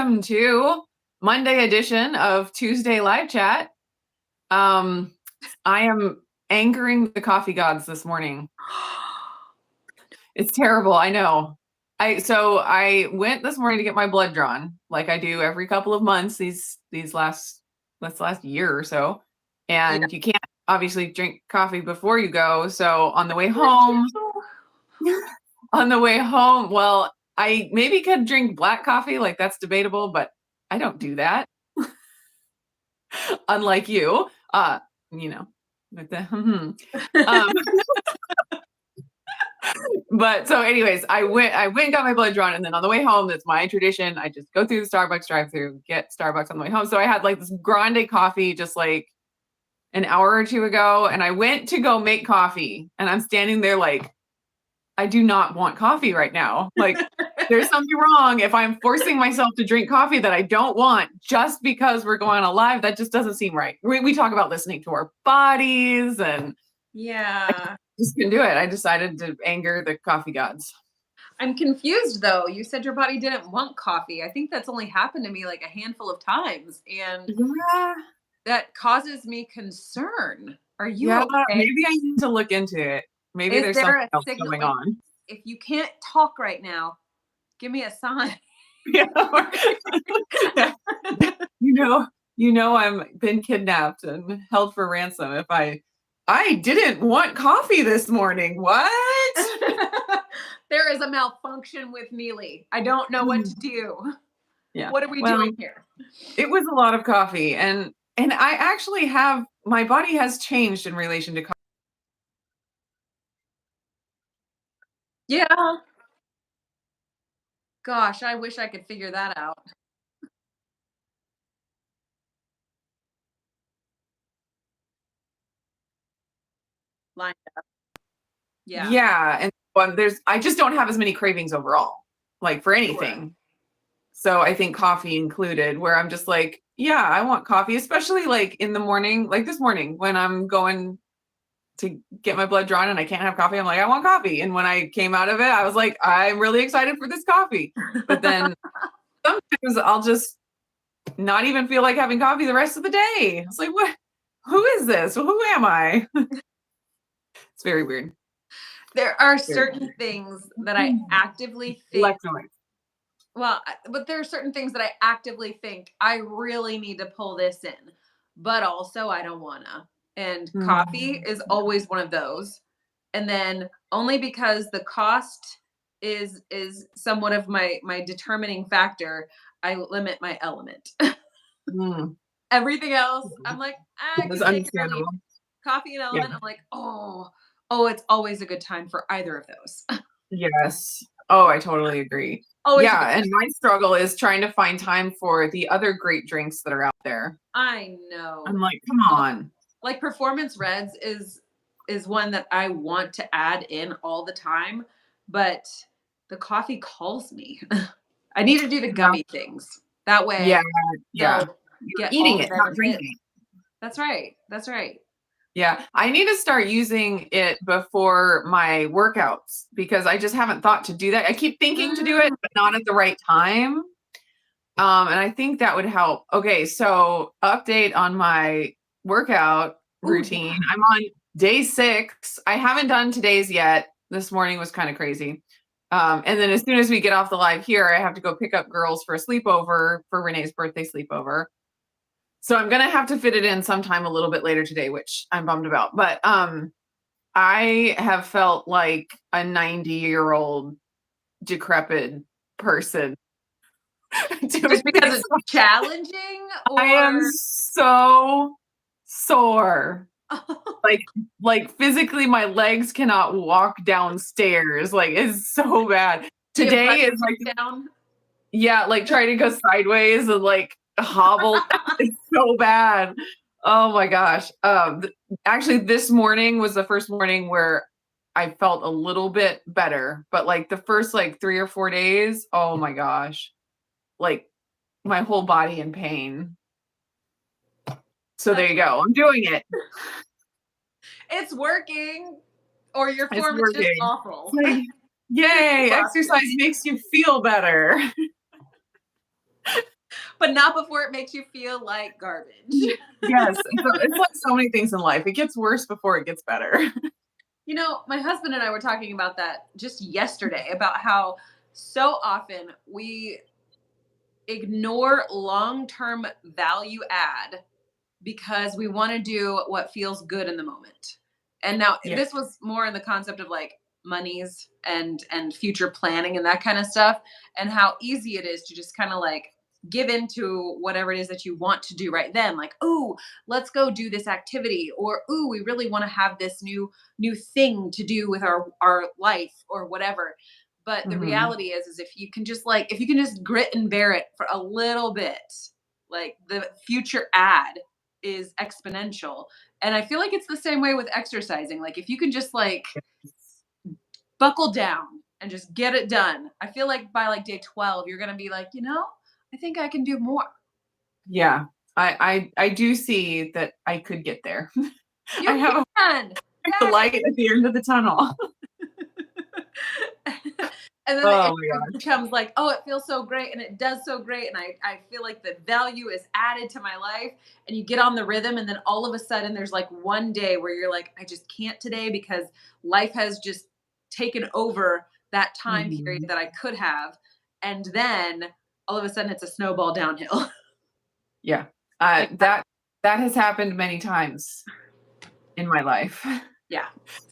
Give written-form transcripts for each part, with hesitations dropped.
welcome to Monday edition of Tuesday Live Chat. I am angering the coffee gods this morning. It's terrible, I know. I went this morning to get my blood drawn, like I do every couple of months this last year or so. And you can't obviously drink coffee before you go. So on the way home, well, I maybe could drink black coffee, like that's debatable, but I don't do that. Unlike you, with the but so anyways, I went and got my blood drawn, and then on the way home, that's my tradition. I just go through the Starbucks drive-through, get Starbucks on the way home. So I had like this grande coffee just like an hour or two ago, and I went to go make coffee, and I'm standing there like, I do not want coffee right now. Like there's something wrong if I'm forcing myself to drink coffee that I don't want just because we're going on live. That just doesn't seem right. We talk about listening to our bodies, and I just couldn't do it. I decided to anger the coffee gods. I'm confused though. You said your body didn't want coffee. I think that's only happened to me like a handful of times, and that causes me concern. Are you okay? Maybe I need to look into it. Maybe there's something else going on. If you can't talk right now, give me a sign. I'm been kidnapped and held for ransom if I didn't want coffee this morning. What? There is a malfunction with Nili. I don't know what to do. Yeah. What are we doing here? It was a lot of coffee, and I actually have, my body has changed in relation to coffee. Yeah. Gosh, I wish I could figure that out. Lined up. Yeah. Yeah, and I just don't have as many cravings overall, like for anything. Sure. So I think coffee included, where I'm just like, yeah, I want coffee, especially like in the morning, like this morning when I'm going to get my blood drawn and I can't have coffee. I'm like, I want coffee. And when I came out of it, I was like, I'm really excited for this coffee. But then sometimes I'll just not even feel like having coffee the rest of the day. It's like, what? Who is this? Who am I? It's very weird. There are certain things that I actively think. Well, but there are certain things that I actively think I really need to pull this in, but also I don't wanna. And coffee is always one of those. And then only because the cost is somewhat of my determining factor, I limit my element. Everything else, I'm like, I can take it or leave it. Coffee and element, I'm like, oh, it's always a good time for either of those. Yes. Oh, I totally agree. And my struggle is trying to find time for the other great drinks that are out there. I know. I'm like, come on. Like Performance Reds is one that I want to add in all the time, but the coffee calls me. I need to do the gummy things. That way, get eating it, not drinking. That's right. Yeah, I need to start using it before my workouts because I just haven't thought to do that. I keep thinking to do it, but not at the right time. And I think that would help. Okay, so update on my workout routine. I'm on day 6. I haven't done today's yet. This morning was kind of crazy. And then as soon as we get off the live here, I have to go pick up girls for a sleepover for Renee's birthday sleepover. So I'm going to have to fit it in sometime a little bit later today, which I'm bummed about. But I have felt like a 90-year-old decrepit person. Just because it's challenging? Or... I am so sore. like physically my legs cannot walk downstairs. Like it's so bad. Today is like down. Yeah, like trying to go sideways and like hobble. It's so bad. Oh my gosh. Actually this morning was the first morning where I felt a little bit better, but like the first like 3 or 4 days, oh my gosh. Like my whole body in pain. So there you go. I'm doing it. It's working. Or your form is just awful. Like, yay, exercise makes you feel better. but not before it makes you feel like garbage. Yes. It's like so many things in life. It gets worse before it gets better. You know, my husband and I were talking about that just yesterday about how so often we ignore long-term value add because we want to do what feels good in the moment. And now Yeah. this was more in the concept of like monies and future planning and that kind of stuff, and how easy it is to just kind of like give into whatever it is that you want to do right then, like, oh, let's go do this activity, or oh, we really want to have this new thing to do with our life or whatever. But the Mhm. reality is if you can just like, if you can just grit and bear it for a little bit, like the future ad is exponential. And I feel like it's the same way with exercising. Like if you can just like buckle down and just get it done, I feel like by like day 12, you're going to be like, I think I can do more. Yeah. I do see that I could get there. You I have can. the Yes. light at the end of the tunnel. And then the Oh my area gosh. becomes like, oh, it feels so great and it does so great. And I feel like the value is added to my life. And you get on the rhythm. And then all of a sudden, there's like one day where you're like, I just can't today because life has just taken over that time period Mhm. that I could have. And then all of a sudden, it's a snowball downhill. Yeah. Like, That has happened many times in my life. yeah.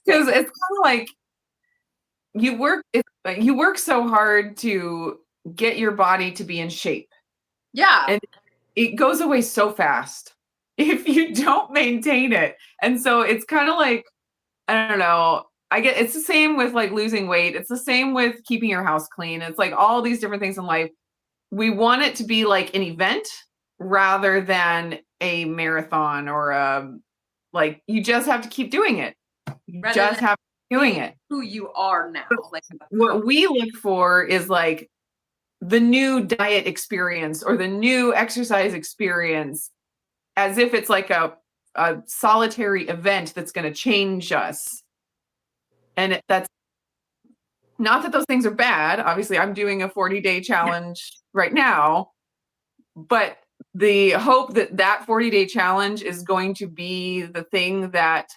Because Same. it's kind of like you work so hard to get your body to be in shape, Yeah. and it goes away so fast if you don't maintain it. And so it's kind of like, I don't know. I get it's the same with like losing weight. It's the same with keeping your house clean. It's like all these different things in life. We want it to be like an event rather than a marathon or like you just have to keep doing it. You Rather than just have to keep doing being it. who you are now. Like, What we look for is like the new diet experience or the new exercise experience as if it's like a solitary event that's going to change us. And that's not that those things are bad. Obviously, I'm doing a 40-day challenge right now, but the hope that that 40-day challenge is going to be the thing that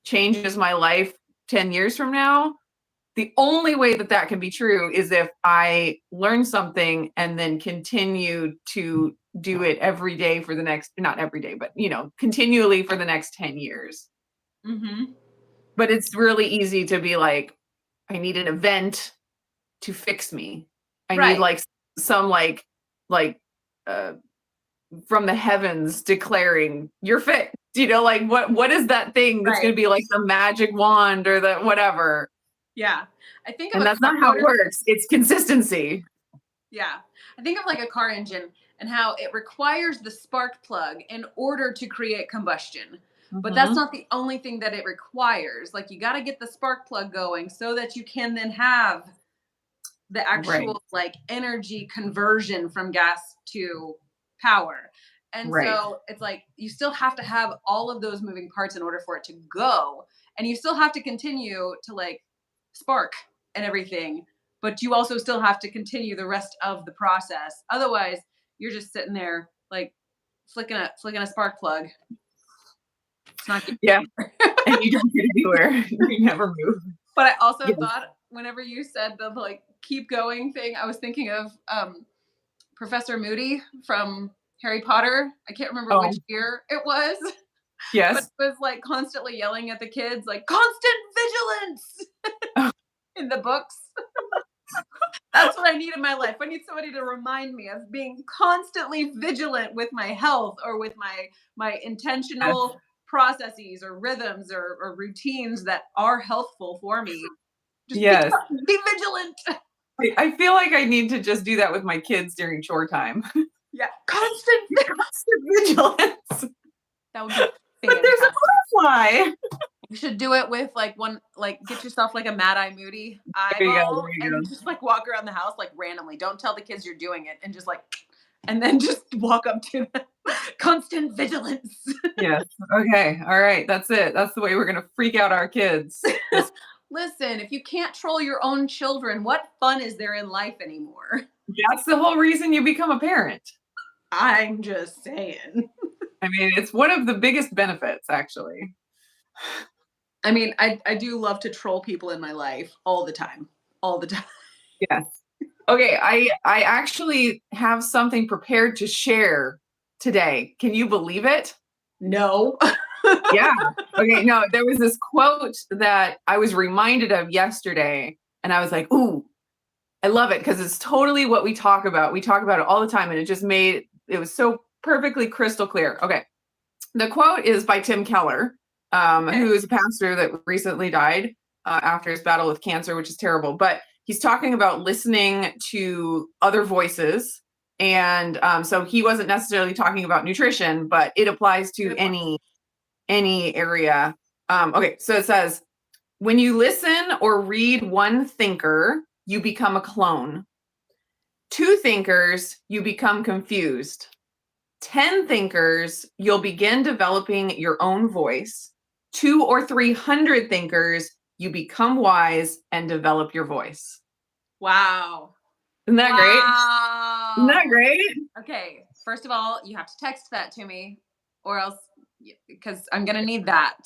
changes my life 10 years from now. The only way that that can be true is if I learn something and then continue to do it every day for the next, not every day, but continually for the next 10 years. mm-hmm. But it's really easy to be like, I need an event to fix me. I need Right. like some like uh from the heavens declaring you're fit. Like what is that thing that's Right. going to be like the magic wand or the whatever? Yeah. I think of And a that's car not how it motor. works. It's consistency. Yeah. I think of like a car engine and how it requires the spark plug in order to create combustion. But that's Mhm. not the only thing that it requires. Like you got to get the spark plug going so that you can then have the Right. actual like energy conversion from gas to power. And Right. so it's like you still have to have all of those moving parts in order for it to go. And you still have to continue to like spark and everything, but you also still have to continue the rest of the process. Otherwise, you're just sitting there like flicking a spark plug. It's not getting Yeah. anywhere. And you don't get anywhere. You never move. But I also Yes. thought whenever you said the like keep going thing, I was thinking of Professor Moody from Harry Potter. I can't remember which Oh, year it was, but yes. it was like constantly yelling at the kids, like constant vigilance in the books. That's what I need in my life. I need somebody to remind me of being constantly vigilant with my health or with my Yes. intentional processes or rhythms or routines that are healthful for me. Just Yes. be vigilant. I feel like I need to just do that with my kids during chore time. Yeah, constant. Constant vigilance. That would be But there's a fantastic. butterfly. You should do it with like one, like get yourself like a Mad Eye Moody There you go. eyeball There you and go. just like walk around the house like randomly. Don't tell the kids you're doing it and just like, and then just walk up to them. Constant vigilance. Yes. Okay. All right. That's it. That's the way we're gonna freak out our kids. Just Listen, if you can't troll your own children, what fun is there in life anymore? That's the whole reason you become a parent. I'm just saying. I mean, it's one of the biggest benefits, actually. I mean, I do love to troll people in my life all the time. All the time. Yes. Okay, I actually have something prepared to share today. Can you believe it? No. Yeah. Okay, no, there was this quote that I was reminded of yesterday, and I was like, ooh, I love it because it's totally what we talk about. We talk about it all the time, and it was so perfectly crystal clear. Okay. The quote is by Tim Keller, who is a pastor that recently died after his battle with cancer, which is terrible. But he's talking about listening to other voices. And so he wasn't necessarily talking about nutrition, but it applies to any area. Okay, so it says, when you listen or read one thinker, you become a clone. 2 thinkers, you become confused. 10 thinkers, you'll begin developing your own voice. 200 or 300 thinkers, you become wise and develop your voice. Wow. Isn't that great? Isn't that great? Okay. First of all, you have to text that to me or else, because I'm going to need that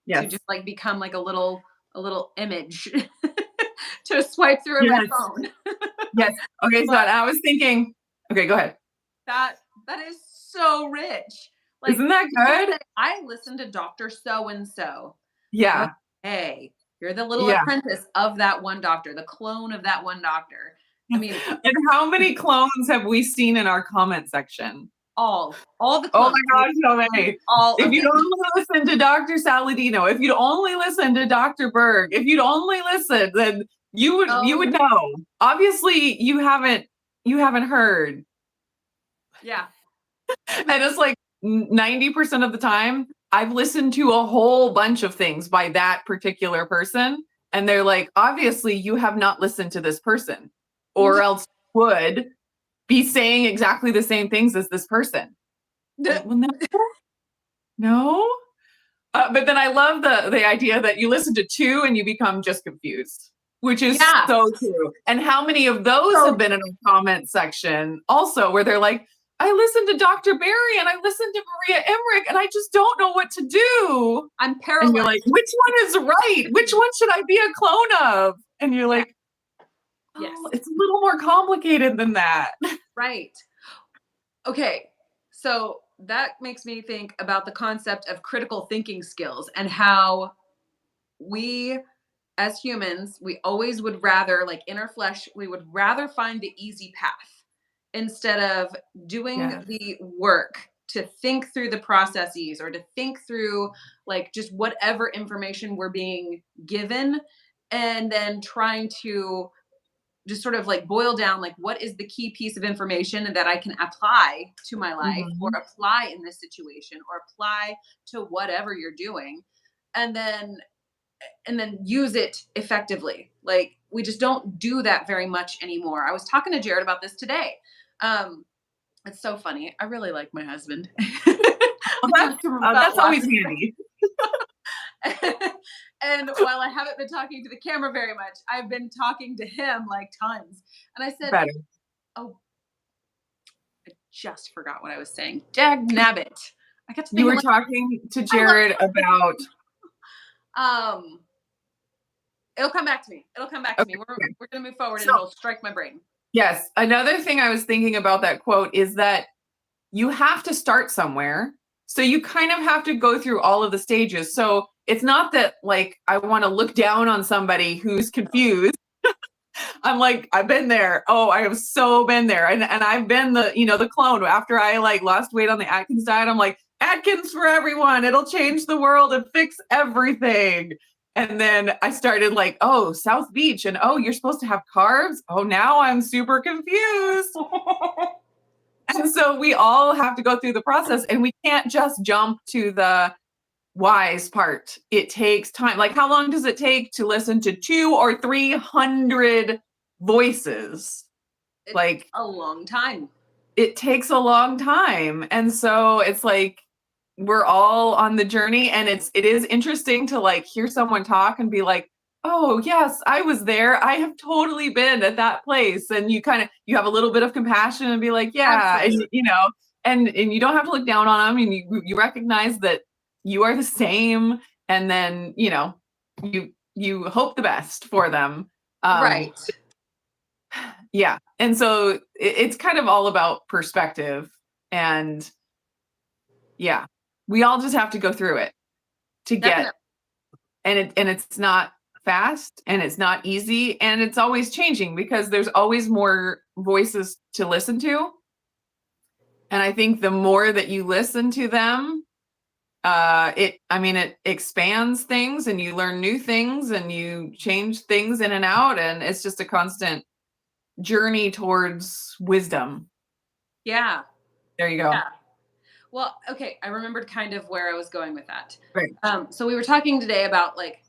to just like become like a little image to swipe through in my phone. Yes. Okay. So I was thinking, okay, go ahead. That is so rich. Like, isn't that good? I listened to Dr. So-and-so. Yeah. Hey, you're the little apprentice of that one doctor, the clone of that one doctor. I mean, and how many clones have we seen in our comment section? All the clones. Oh my gosh, so many. If you'd only listen to Dr. Saladino, if you'd only listen to Dr. Berg, if you'd only listen, then you would know. Obviously, you haven't heard. Yeah. And it's like 90% of the time, I've listened to a whole bunch of things by that particular person. And they're like, obviously, you have not listened to this person, or else would be saying exactly the same things as this person. Like, well, no. But then I love the idea that you listen to 2 and you become just confused, which is so true. And how many of those have been in a comment section also where they're like, I listened to Dr. Barry and I listened to Maria Emmerich and I just don't know what to do. I'm paralyzed. And you're like, which one is right? Which one should I be a clone of? And you're like, oh, it's a little more complicated than that. Right. Okay. So that makes me think about the concept of critical thinking skills and how we as humans, we always would rather, like in our flesh, we would rather find the easy path instead of doing the work to think through the processes or to think through like just whatever information we're being given and then trying to just sort of like boil down like what is the key piece of information that I can apply to my life or apply in this situation or apply to whatever you're doing and then use it effectively. Like we just don't do that very much anymore. I was talking to Jared about this today. It's so funny. I really like my husband. That's always handy. And while I haven't been talking to the camera very much, I've been talking to him like tons. And I said, oh, I just forgot what I was saying. Dag nabbit. I got to think you were talking to Jared about it'll come back to me. It'll come back to me. We're going to move forward and it'll strike my brain. Yes. Another thing I was thinking about that quote is that you have to start somewhere. So you kind of have to go through all of the stages. So it's not that like I want to look down on somebody who's confused. I'm like, I've been there. Oh, I have so been there. And I've been the clone. After I like lost weight on the Atkins diet, I'm like, Atkins for everyone. It'll change the world and fix everything. And then I started like, oh, South Beach. And oh, you're supposed to have carbs. Oh, now I'm super confused. And so we all have to go through the process and we can't just jump to the wise part. It takes time. Like how long does it take to listen to 200 or 300 voices? Like a long time. It takes a long time. And so it's like, we're all on the journey and it is interesting to like hear someone talk and be like, oh yes, I was there. I have totally been at that place. And you have a little bit of compassion and be like, yeah, and Absolutely. and you don't have to look down on them, and you recognize that you are the same, and then you hope the best for them. Right. Yeah. And so it's kind of all about perspective. And yeah, we all just have to go through it to get, Definitely. and it's not fast, and it's not easy, and it's always changing because there's always more voices to listen to. And I think the more that you listen to them, it expands things, and you learn new things, and you change things in and out, and it's just a constant journey towards wisdom. Yeah. There you go. Yeah. Well, okay, I remembered kind of where I was going with that. Right. So we were talking today about like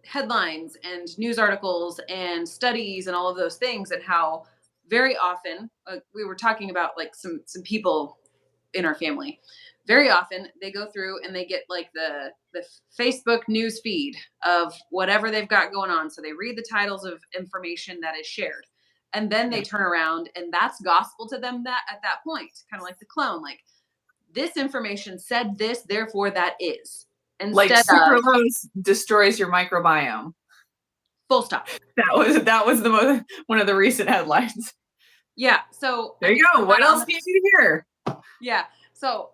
headlines and news articles and studies and all of those things, and how very often we were talking about like some people in our family. Very often they go through and they get like the Facebook news feed of whatever they've got going on. So they read the titles of information that is shared. And then they Yeah. turn around and that's gospel to them that at that point, kind of like the clone, like this information said this, therefore that is. Like Instead of sucralose destroys your microbiome. full stop. That was the most one of the recent headlines. Yeah. So There you go. What else do you need to hear? yeah. So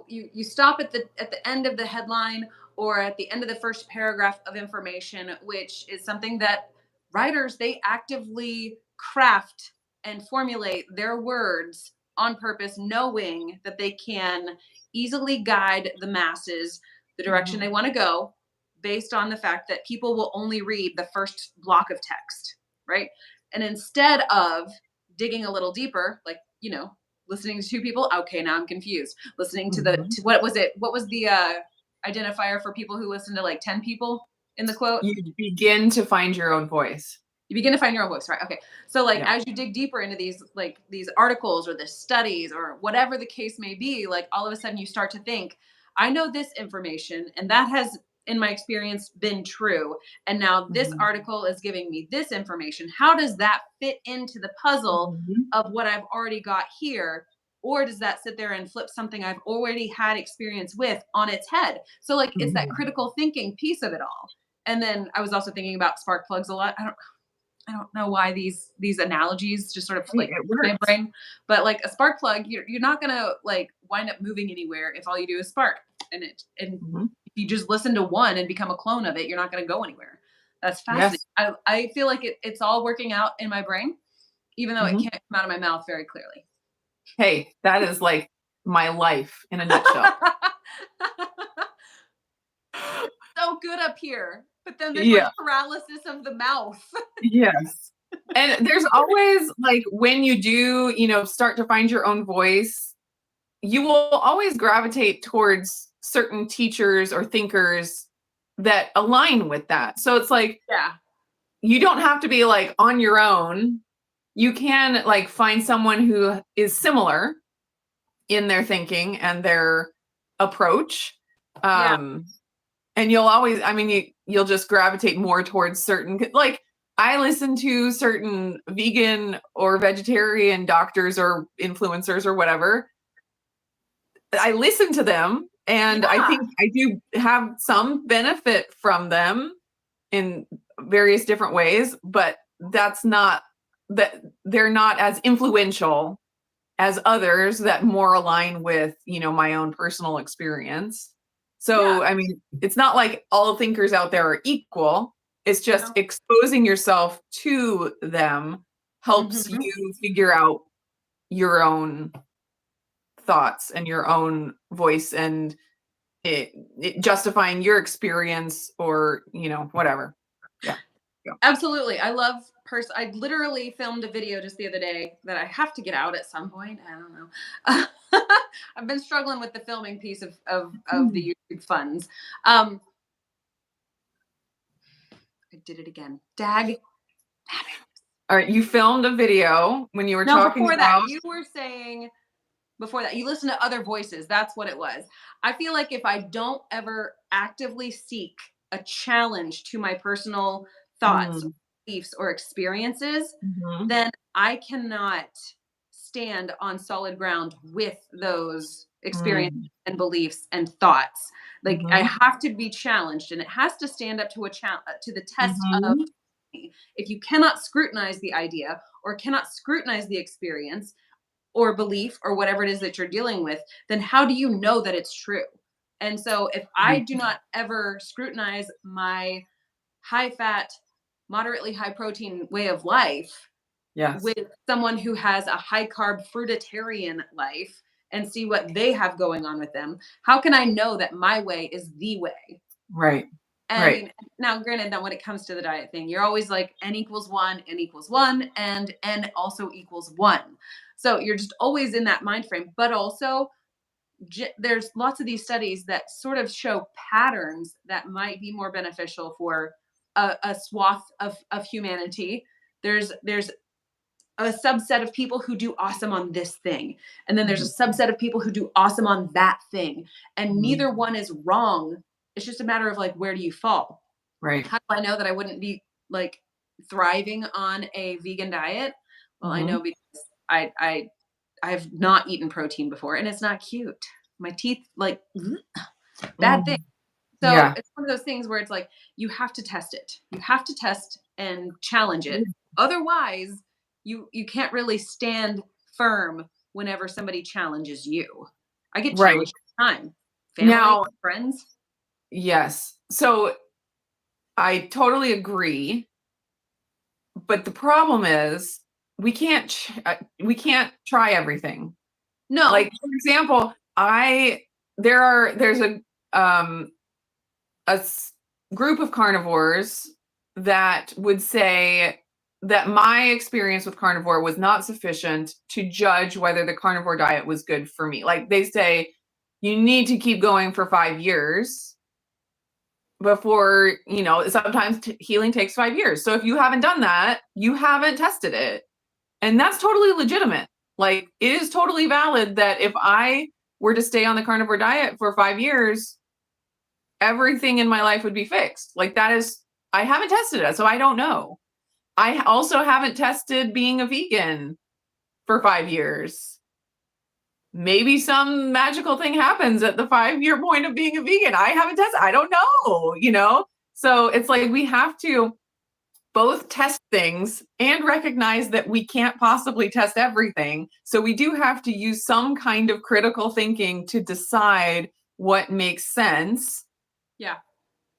you stop at the end of the headline or at the end of the first paragraph of information, which is something that writers they actively craft and formulate their words on purpose, knowing that they can easily guide the masses the direction they want to go based on the fact that people will only read the first block of text, right? And instead of digging a little deeper, like, listening to two people, okay, now I'm confused. Listening to what was it? What was the identifier for people who listen to like 10 people in the quote? You begin to find your own voice. You begin to find your own voice, right? Okay. So like Yeah. as you dig deeper into these articles or the studies or whatever the case may be, like all of a sudden you start to think, I know this information and that has in my experience been true. And now this Mhm. article is giving me this information. How does that fit into the puzzle Mhm. of what I've already got here? Or does that sit there and flip something I've already had experience with on its head? So like it's that Mhm. critical thinking piece of it all. And then I was also thinking about spark plugs a lot. I don't know why these analogies just sort of Hey, like it my works. brain, but like a spark plug, you're not gonna like wind up moving anywhere if all you do is spark. And Mhm. if you just listen to one and become a clone of it, you're not gonna go anywhere. That's fascinating. Yes. I feel like it's all working out in my brain, even though it Mhm. can't come out of my mouth very clearly. Hey, that is like my life in a nutshell. So good up here, but then there's like Yeah. paralysis of the mouth. Yes. And there's always like when you do, start to find your own voice, you will always gravitate towards certain teachers or thinkers that align with that. So it's like Yeah. you don't have to be like on your own. You can like find someone who is similar in their thinking and their approach. Yeah. Um, and you'll always, you'll just gravitate more towards certain, like I listen to certain vegan or vegetarian doctors or influencers or whatever. I listen to them, and I Yeah. think I do have some benefit from them in various different ways, but that's not that they're not as influential as others that more align with, my own personal experience. Yeah. So, it's not like all thinkers out there are equal. It's just No. exposing yourself to them helps Mhm. you figure out your own thoughts and your own voice, and it justifying your experience, or whatever. Yeah. Yeah. Absolutely. I literally filmed a video just the other day that I have to get out at some point. I don't know. I've been struggling with the filming piece of Hmm. the YouTube funds. Um, I did it again. Dag. All right, you filmed a video when you were No, talking before that, about. you were saying before that, you listen to other voices. That's what it was. I feel like if I don't ever actively seek a challenge to my personal thoughts, beliefs, or experiences, then I cannot stand on solid ground with those experiences and beliefs and thoughts. Like I have to be challenged, and it has to stand up to to the test of me. If you cannot scrutinize the idea or cannot scrutinize the experience or belief or whatever it is that you're dealing with, then how do you know that it's true? And so if I do not ever scrutinize my high fat, moderately high protein way of life with someone who has a high carb fruitarian life and see what they have going on with them, how can I know that my way is the way? Right. And I mean, now granted, that when it comes to the diet thing, you're always like n equals 1, n equals 1, and n also equals 1. So you're just always in that mind frame. But also, there's lots of these studies that sort of show patterns that might be more beneficial for a swath of humanity. There's a subset of people who do awesome on this thing, and then there's a subset of people who do awesome on that thing, and neither one is wrong. It's just a matter of like, where do you fall? Right. How do I know that I wouldn't be like thriving on a vegan diet? Well, I know because I've not eaten protein before, and it's not cute. My teeth, like, bad thing. So it's one of those things where it's like, you have to test it. You have to test and challenge it. Otherwise, you can't really stand firm whenever somebody challenges you. I get challenged all the time. Family, friends. Yes. So I totally agree. But the problem is we can't try everything. No. Like, for example, there's a group of carnivores that would say that my experience with carnivore was not sufficient to judge whether the carnivore diet was good for me. Like they say, you need to keep going for 5 years before, sometimes healing takes 5 years. So if you haven't done that, you haven't tested it. And that's totally legitimate. Like it is totally valid that if I were to stay on the carnivore diet for 5 years, everything in my life would be fixed. Like I haven't tested it, so I don't know. I also haven't tested being a vegan for 5 years. Maybe some magical thing happens at the 5-year point of being a vegan. I haven't tested. I don't know, So it's like we have to both test things and recognize that we can't possibly test everything. So we do have to use some kind of critical thinking to decide what makes sense. Yeah.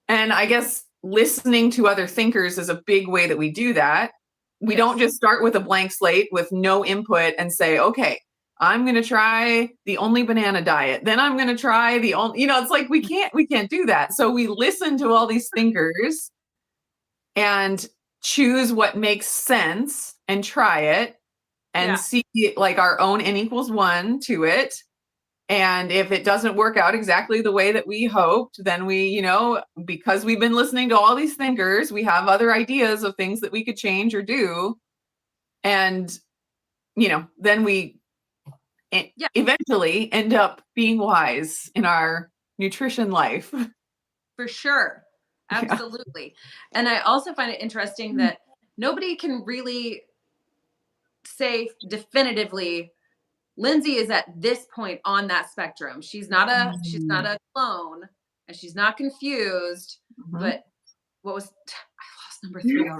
And I guess listening to other thinkers is a big way that we do that. We don't just start with a blank slate with no input and say, okay, I'm going to try the only banana diet. Then I'm going to try the only, it's like we can't do that. So we listen to all these thinkers and choose what makes sense and try it and see like our own n equals 1 to it. And if it doesn't work out exactly the way that we hoped, then we, because we've been listening to all these thinkers, we have other ideas of things that we could change or do. And, then we eventually end up being wise in our nutrition life. For sure. Absolutely. And I also find it interesting that nobody can really say definitively Lindsay is at this point on that spectrum. She's not a clone and she's not confused. But what was I lost number 3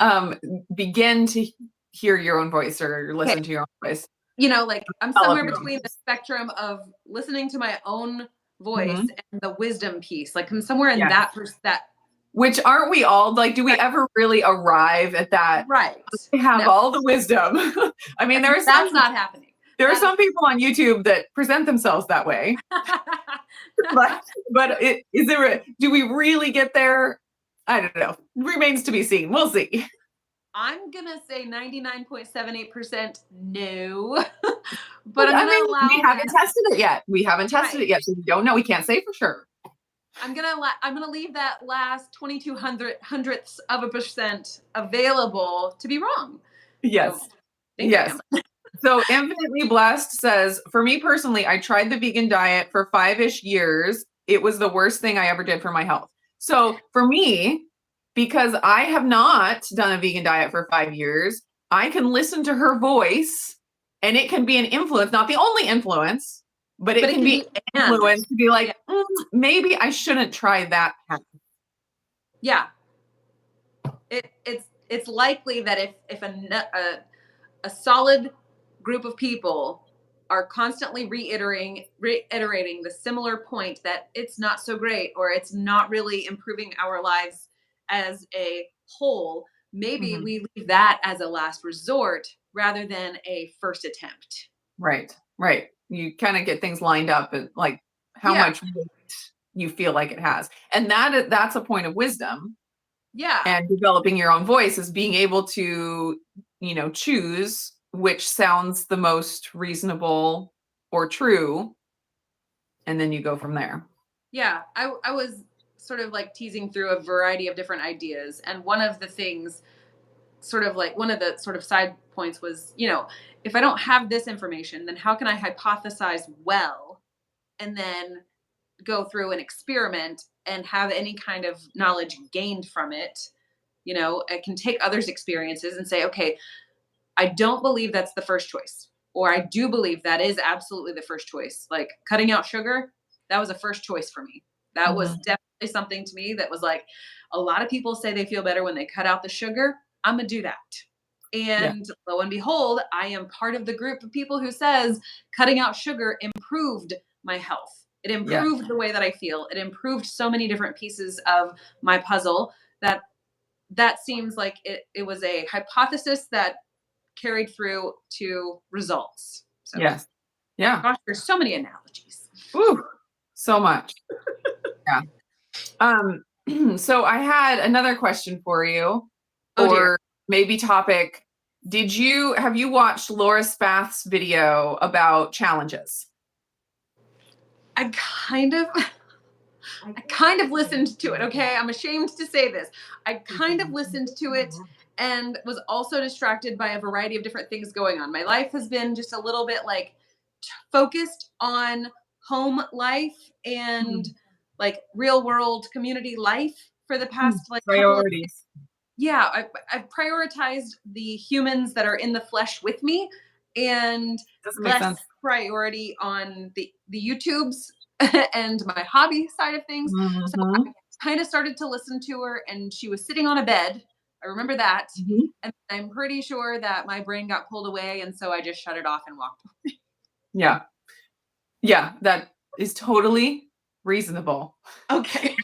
already. Begin to hear your own voice or listen to your own voice. Like I'm somewhere between the spectrum of listening to my own voice and the wisdom piece. Like I'm somewhere in that which aren't we all? Like, do we ever really arrive at that? Right. Have all the wisdom. I mean, that's not happening. There are some people on YouTube that present themselves that way. but do we really get there? I don't know. Remains to be seen. We'll see. I'm going to say 99.78% no. But I'm going to allow. We haven't tested it yet. So we don't know. We can't say for sure. I'm gonna leave that last 22 hundredths of a percent available to be wrong. Yes. So, yes. So Infinitely Blessed says, for me personally, I tried the vegan diet for 5-ish years. It was the worst thing I ever did for my health. So for me, because I have not done a vegan diet for 5 years, I can listen to her voice and it can be an influence, not the only influence, but it can be an influence to be like, maybe I shouldn't try that path. Yeah. It's likely that if a solid group of people are constantly reiterating the similar point that it's not so great or it's not really improving our lives as a whole, maybe we leave that as a last resort rather than a first attempt. Right. You kind of get things lined up and like how much weight you feel like it has. And that's a point of wisdom. Yeah. And developing your own voice is being able to, choose which sounds the most reasonable or true. And then you go from there. Yeah. I was sort of like teasing through a variety of different ideas. And one of the things, one of the sort of side points was, if I don't have this information, then how can I hypothesize well and then go through an experiment and have any kind of knowledge gained from it? I can take others' experiences and say, okay, I don't believe that's the first choice. Or I do believe that is absolutely the first choice. Like cutting out sugar, that was a first choice for me. That was definitely something to me that was like, a lot of people say they feel better when they cut out the sugar. I'm going to do that. And lo and behold, I am part of the group of people who says cutting out sugar improved my health. It improved the way that I feel. It improved so many different pieces of my puzzle that seems like it was a hypothesis that carried through to results. So, yes. Yeah. Gosh, there's so many analogies. Ooh, so much. Yeah. So I had another question for you, or maybe topic. Have you watched Laura Spath's video about challenges? I kind of listened to it. Okay. I'm ashamed to say this. I kind of listened to it and was also distracted by a variety of different things going on. My life has been just a little bit like focused on home life and like real world community life for the past like priorities. I've prioritized the humans that are in the flesh with me and less priority on the YouTubes and my hobby side of things. So I kind of started to listen to her and she was sitting on a bed. I remember that. And I'm pretty sure that my brain got pulled away. And so I just shut it off and walked away. Yeah. Yeah. That is totally reasonable. Okay.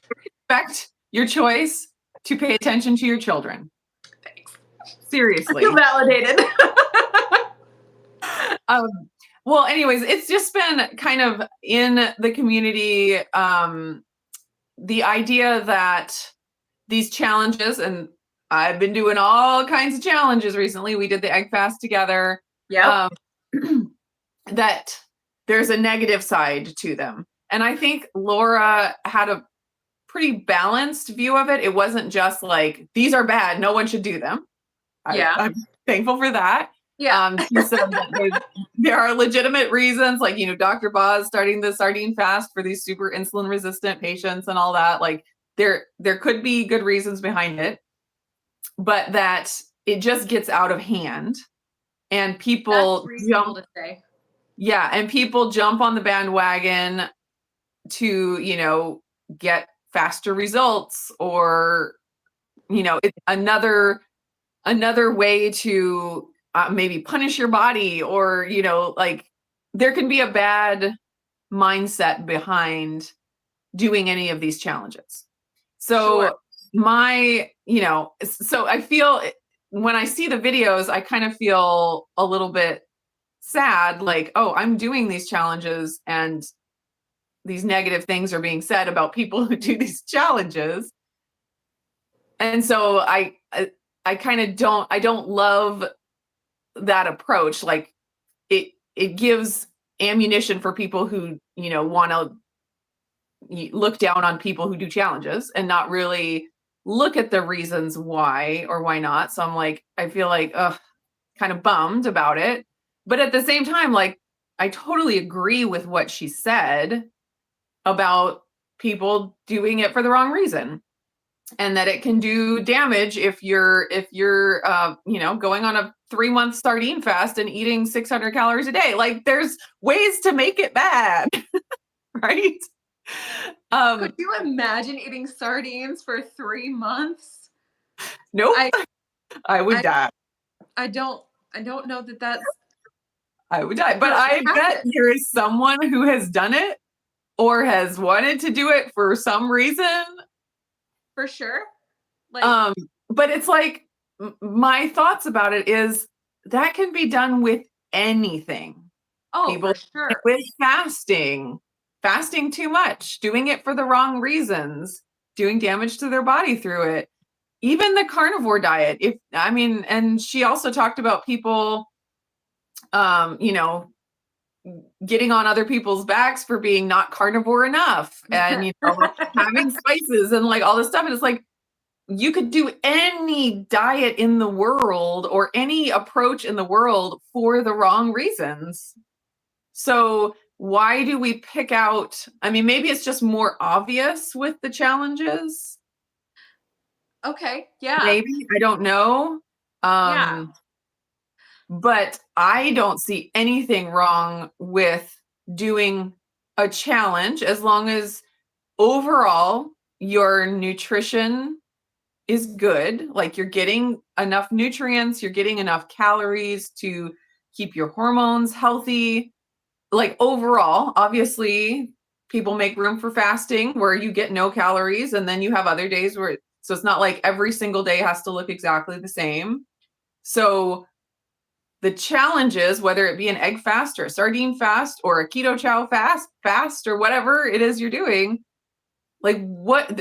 Respect your choice to pay attention to your children. Thanks. Seriously. I feel validated. Well, anyways, it's just been kind of in the community, the idea that these challenges, and I've been doing all kinds of challenges recently. We did the egg fast together. Yeah. That there's a negative side to them. And I think Laura had a pretty balanced view of it. It wasn't just like, these are bad, no one should do them. I'm thankful for that. Yeah. She said that there are legitimate reasons, like, Dr. Boz starting the sardine fast for these super insulin resistant patients and all that. Like there could be good reasons behind it, but that it just gets out of hand and people people jump on the bandwagon to, get faster results or, it's another way to maybe punish your body or, like there can be a bad mindset behind doing any of these challenges. So so I feel when I see the videos, I kind of feel a little bit sad, like, oh, I'm doing these challenges and these negative things are being said about people who do these challenges. And so I kind of don't love that approach. Like it gives ammunition for people who, want to look down on people who do challenges and not really look at the reasons why or why not. So I'm like, I feel like, kind of bummed about it. But at the same time, like, I totally agree with what she said about people doing it for the wrong reason. and that it can do damage if you're going on a 3-month sardine fast and eating 600 calories a day. Like, there's ways to make it bad. Right? Could you imagine eating sardines for 3 months? Nope. I would I die. I don't know that that's I would die. But I bet there is someone who has done it or has wanted to do it for some reason. For sure. Like, but it's like, my thoughts about it is that can be done with anything. People for sure. with fasting too much, doing it for the wrong reasons, doing damage to their body through it. Even the carnivore diet. And she also talked about people, getting on other people's backs for being not carnivore enough, and having spices and like all this stuff. And it's like, you could do any diet in the world or any approach in the world for the wrong reasons. So why do we pick out? I mean, maybe it's just more obvious with the challenges. Okay. Yeah. Maybe. I don't know. Yeah. But I don't see anything wrong with doing a challenge as long as overall your nutrition is good. Like, you're getting enough nutrients, you're getting enough calories to keep your hormones healthy. Like, overall, obviously, people make room for fasting where you get no calories, and then you have other days where, so it's not like every single day has to look exactly the same. So the challenges, whether it be an egg fast or a sardine fast or a keto chow fast or whatever it is you're doing, like,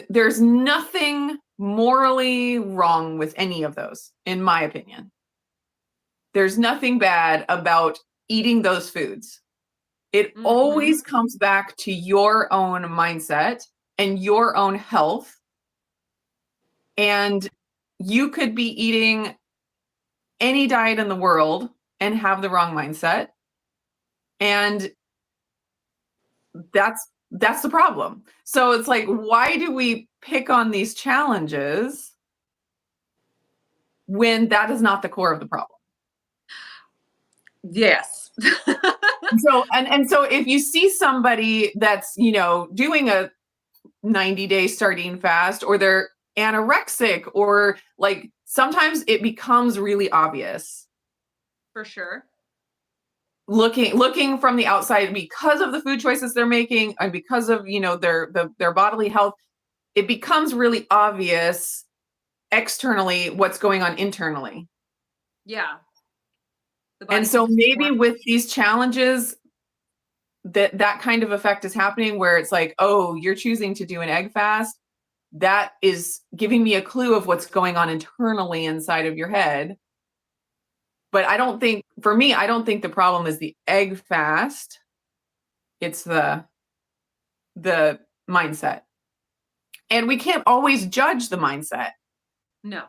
there's nothing morally wrong with any of those, in my opinion. There's nothing bad about eating those foods. It always comes back to your own mindset and your own health. And you could be eating any diet in the world and have the wrong mindset. And that's the problem. So it's like, why do we pick on these challenges when that is not the core of the problem? Yes. So if you see somebody that's, doing a 90-day sardine fast, or they're anorexic, or like, sometimes it becomes really obvious. For sure. Looking from the outside, because of the food choices they're making and because of, their bodily health, it becomes really obvious externally what's going on internally. Yeah. And so maybe with these challenges, that kind of effect is happening, where it's like, oh, you're choosing to do an egg fast. That is giving me a clue of what's going on internally inside of your head. But I don't think the problem is the egg fast. It's the mindset. And we can't always judge the mindset. No.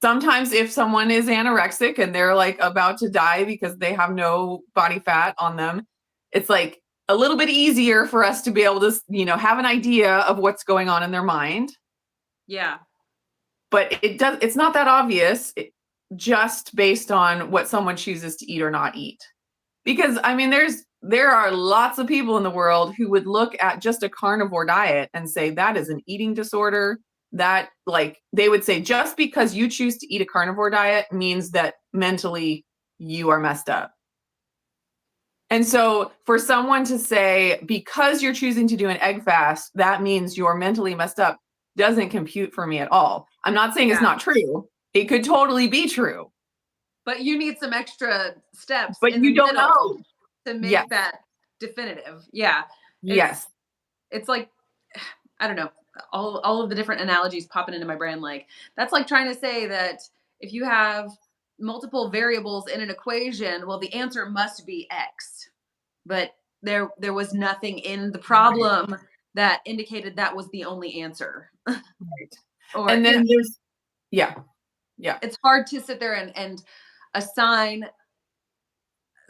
Sometimes if someone is anorexic and they're like about to die because they have no body fat on them, it's like a little bit easier for us to be able to, have an idea of what's going on in their mind. Yeah. But it's not that obvious, just based on what someone chooses to eat or not eat. Because I mean, there are lots of people in the world who would look at just a carnivore diet and say that is an eating disorder. That, like, they would say, just because you choose to eat a carnivore diet means that mentally you are messed up. And so for someone to say, because you're choosing to do an egg fast, that means you're mentally messed up, doesn't compute for me at all. I'm not saying it's not true. It could totally be true. But you need some extra steps but you don't know to make that definitive. Yeah. Yes. It's like, I don't know, all of the different analogies popping into my brain. Like, that's like trying to say that if you have multiple variables in an equation, well, the answer must be X. But there was nothing in the problem that indicated that was the only answer. Right. And then there's, it's hard to sit there and assign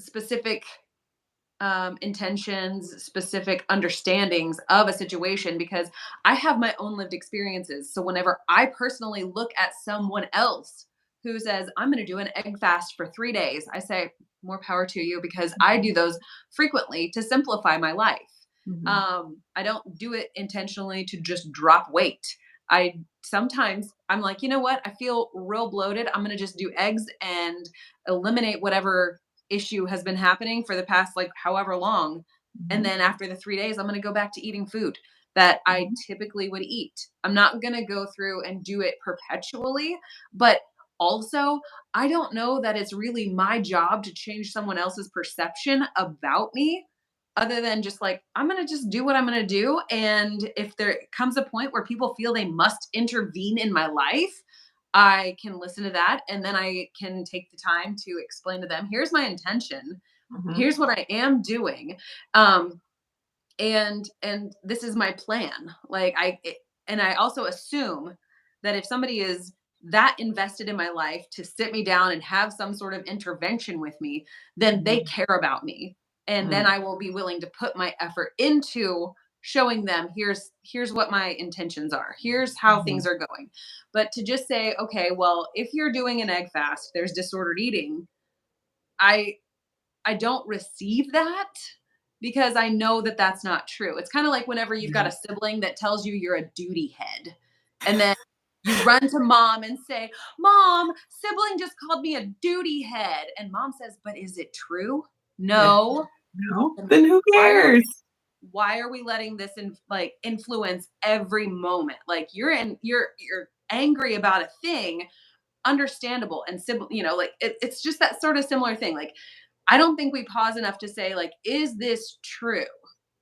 specific intentions, specific understandings of a situation, because I have my own lived experiences. So whenever I personally look at someone else who says, I'm going to do an egg fast for 3 days, I say, more power to you, because I do those frequently to simplify my life. Mhm. I don't do it intentionally to just drop weight. I sometimes I'm like, you know what? I feel real bloated. I'm going to just do eggs and eliminate whatever issue has been happening for the past like however long. And Mhm. then after the 3 days, I'm going to go back to eating food that I Mhm. typically would eat. I'm not going to go through and do it perpetually, but also, I don't know that it's really my job to change someone else's perception about me, other than just like, I'm going to just do what I'm going to do. And if there comes a point where people feel they must intervene in my life, I can listen to that. And then I can take the time to explain to them, here's my intention. Mhm. Here's what I am doing. Um, and this is my plan. And I also assume that if somebody is that invested in my life to sit me down and have some sort of intervention with me, then they Mhm. care about me, and then Mhm. I will be willing to put my effort into showing them, here's what my intentions are, here's how Mhm. things are going. But to just say, okay, well, if you're doing an egg fast, there's disordered eating, i I don't receive that, because I know that that's not true. It's kind of like whenever you've got Yeah. a sibling that tells you you're a duty head, and then you run to mom and say, Mom, sibling just called me a duty head. And mom says, but is it true? Yeah. No. No? Then Then who why are cares? we letting this influence every moment? Like you're angry about a thing, understandable, and it's just that sort of similar thing. Like, I don't think we pause enough to say, like, is this true?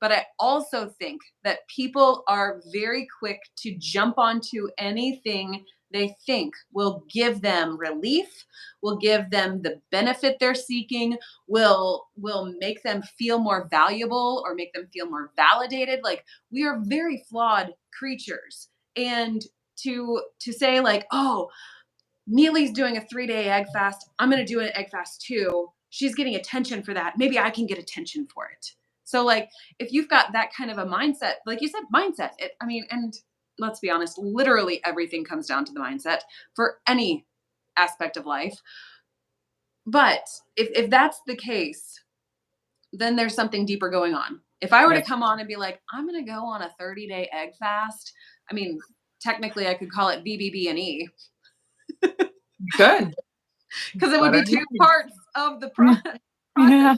But I also think that people are very quick to jump onto anything they think will give them relief, will give them the benefit they're seeking, will make them feel more valuable or make them feel more validated. Like, we are very flawed creatures. And to say like, oh, Neely's doing a 3-day egg fast, I'm going to do an egg fast too. She's getting attention for that. Maybe I can get attention for it. So, like, if you've got that kind of a mindset, like you said, mindset, and let's be honest, literally everything comes down to the mindset for any aspect of life. But if that's the case, then there's something deeper going on. If I were to Yes. come on and be like, I'm going to go on a 30-day egg fast, I mean, technically I could call it BBB&E, Good. because it would Better be two name. parts of the Yeah. process. Yeah.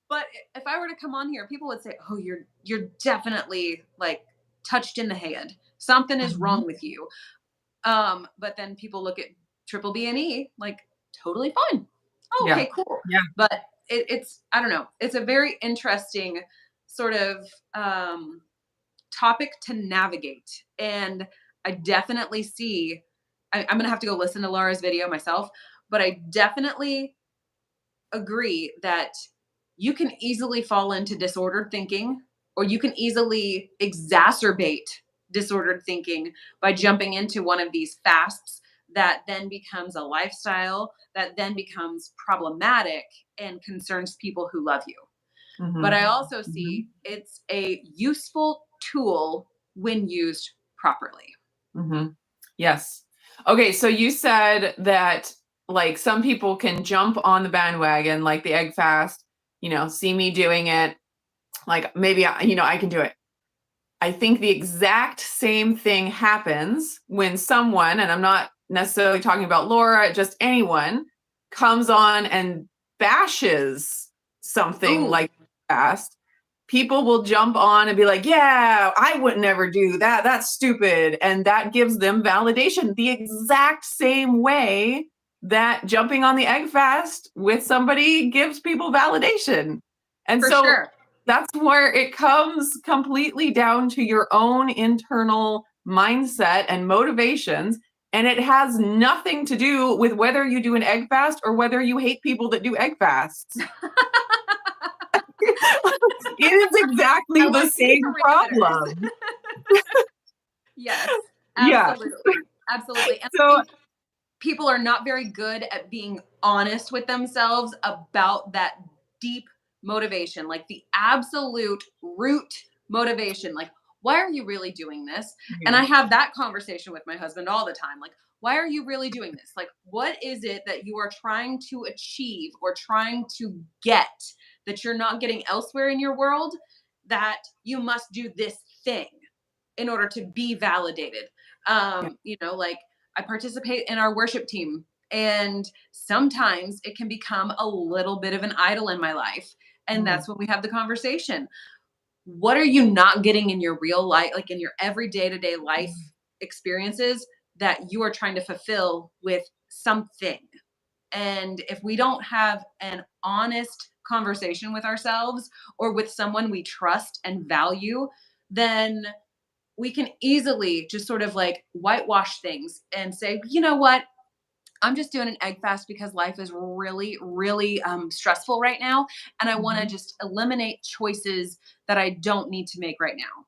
But if I were to come on here, people would say, "Oh, you're definitely like touched in the head. Something is Mhm. wrong with you." But then people look at triple B and E like totally fine. Oh, Yeah. okay, cool. Yeah. But it's I don't know. It's a very interesting sort of topic to navigate, and I definitely see. I'm gonna have to go listen to Laura's video myself, but I definitely agree that you can easily fall into disordered thinking, or you can easily exacerbate disordered thinking by jumping into one of these fasts that then becomes a lifestyle that then becomes problematic and concerns people who love you. But I Mhm. also Mhm. see it's a useful tool when used properly. Mhm. Yes. Okay, so you said that like some people can jump on the bandwagon, like the egg fast, see me doing it, like maybe I can do it. I think the exact same thing happens when someone, and I'm not necessarily talking about Laura, just anyone, comes on and bashes something Ooh, like fast. People will jump on and be like, yeah, I would never do that. That's stupid. And that gives them validation the exact same way that jumping on the egg fast with somebody gives people validation. And for so sure. that's where it comes completely down to your own internal mindset and motivations. And it has nothing to do with whether you do an egg fast or whether you hate people that do egg fasts. It is exactly I the like these same parameters. problem. Yes, Yeah. absolutely. Absolutely. And I So, think people are not very good at being honest with themselves about that deep motivation, like the absolute root motivation. Like, why are you really doing this? And I have that conversation with my husband all the time. Like, why are you really doing this? Like, what is it that you are trying to achieve or trying to get that you're not getting elsewhere in your world, that you must do this thing in order to be validated? Like, I participate in our worship team, and sometimes it can become a little bit of an idol in my life. And that's when we have the conversation. What are you not getting in your real life, like in your everyday to day life experiences, that you are trying to fulfill with something? And if we don't have an honest conversation with ourselves or with someone we trust and value, then we can easily just sort of like whitewash things and say, you know what? I'm just doing an egg fast because life is really, really stressful right now. And I want to just eliminate choices that I don't need to make right now.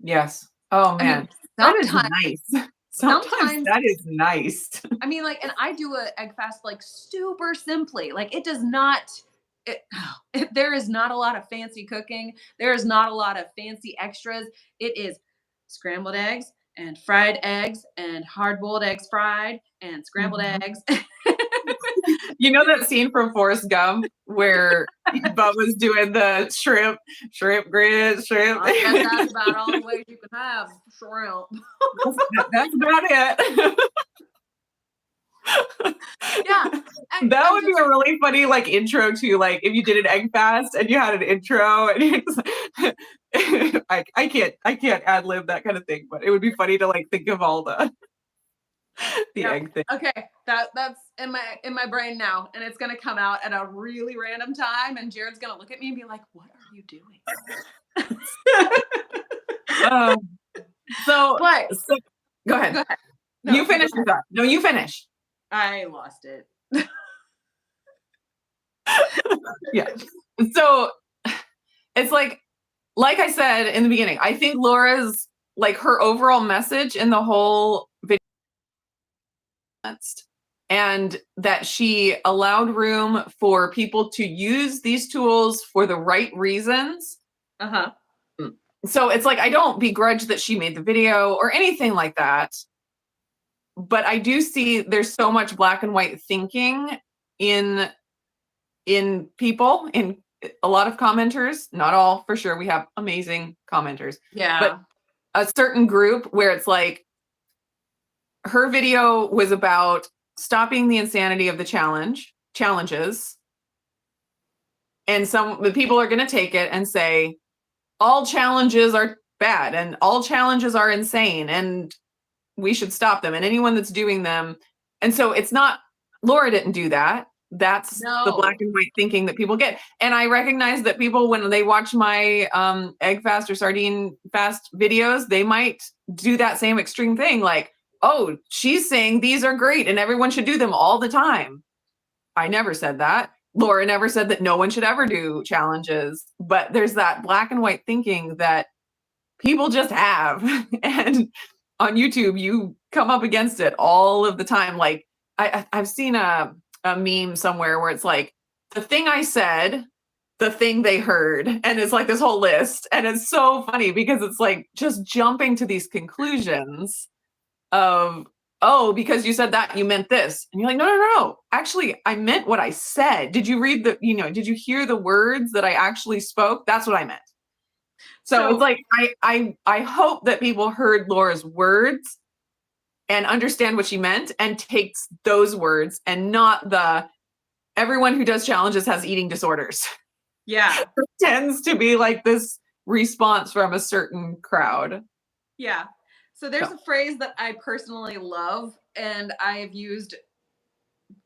Yes. Oh I mean, man. That is nice. Sometimes that is nice. I mean, like, and I do a egg fast like super simply. Like, it does not, there is not a lot of fancy cooking. There is not a lot of fancy extras. It is scrambled eggs and fried eggs and hard boiled eggs fried and scrambled eggs. You know that scene from Forrest Gump where Bubba's doing the shrimp grits, shrimp. I guess that's about all the ways you can have shrimp. That's about it. Yeah. That would be a really funny like intro to, like, if you did an egg fast and you had an intro and I can't ad lib that kind of thing, but it would be funny to like think of all the egg thing. Okay, that's in my brain now, and it's gonna come out at a really random time, and Jared's gonna look at me and be like, "What are you doing?" So go ahead. Go ahead. No, you finish your thought. No, you finish. I lost it. Yeah. So it's like I said in the beginning, I think Laura's, like, her overall message in the whole video, and that she allowed room for people to use these tools for the right reasons. So it's like, I don't begrudge that she made the video or anything like that. But I do see there's so much black and white thinking in people, in a lot of commenters, not all for sure. We have amazing commenters. Yeah. But a certain group where it's like, her video was about stopping the insanity of the challenges. And the people are going to take it and say, all challenges are bad and all challenges are insane and we should stop them, and anyone that's doing them. And so it's not, Laura didn't do that. That's the black and white thinking that people get. And I recognize that people, when they watch my egg fast or sardine fast videos, they might do that same extreme thing. Like, oh, she's saying these are great and everyone should do them all the time. I never said that. Laura never said that no one should ever do challenges. But there's that black and white thinking that people just have. And on YouTube, you come up against it all of the time. Like, I've seen a meme somewhere where it's like, the thing I said, the thing they heard, and it's like this whole list. And it's so funny because it's like just jumping to these conclusions of, oh, because you said that, you meant this. And you're like, no. Actually, I meant what I said. Did you read did you hear the words that I actually spoke? That's what I meant. So it's like, I hope that people heard Laura's words and understand what she meant and takes those words, and not the everyone who does challenges has eating disorders. Yeah. It tends to be like this response from a certain crowd. Yeah. So there's a phrase that I personally love and I've used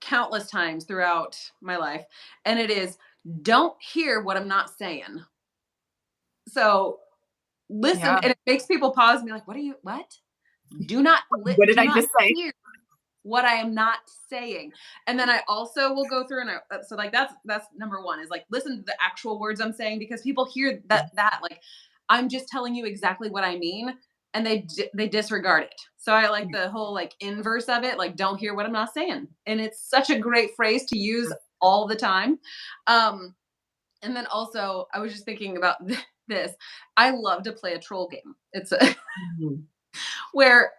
countless times throughout my life. And it is, don't hear what I'm not saying. So listen, and it makes people pause and be like, what? Do not what did I just say? Hear what I am not saying. And then I also will go through and so like that's number one, is like, listen to the actual words I'm saying, because people hear that like I'm just telling you exactly what I mean, and they disregard it. So I like the whole like inverse of it, like, don't hear what I'm not saying. And it's such a great phrase to use all the time. And And then also, I was just thinking about this. I love to play a troll game. It's a where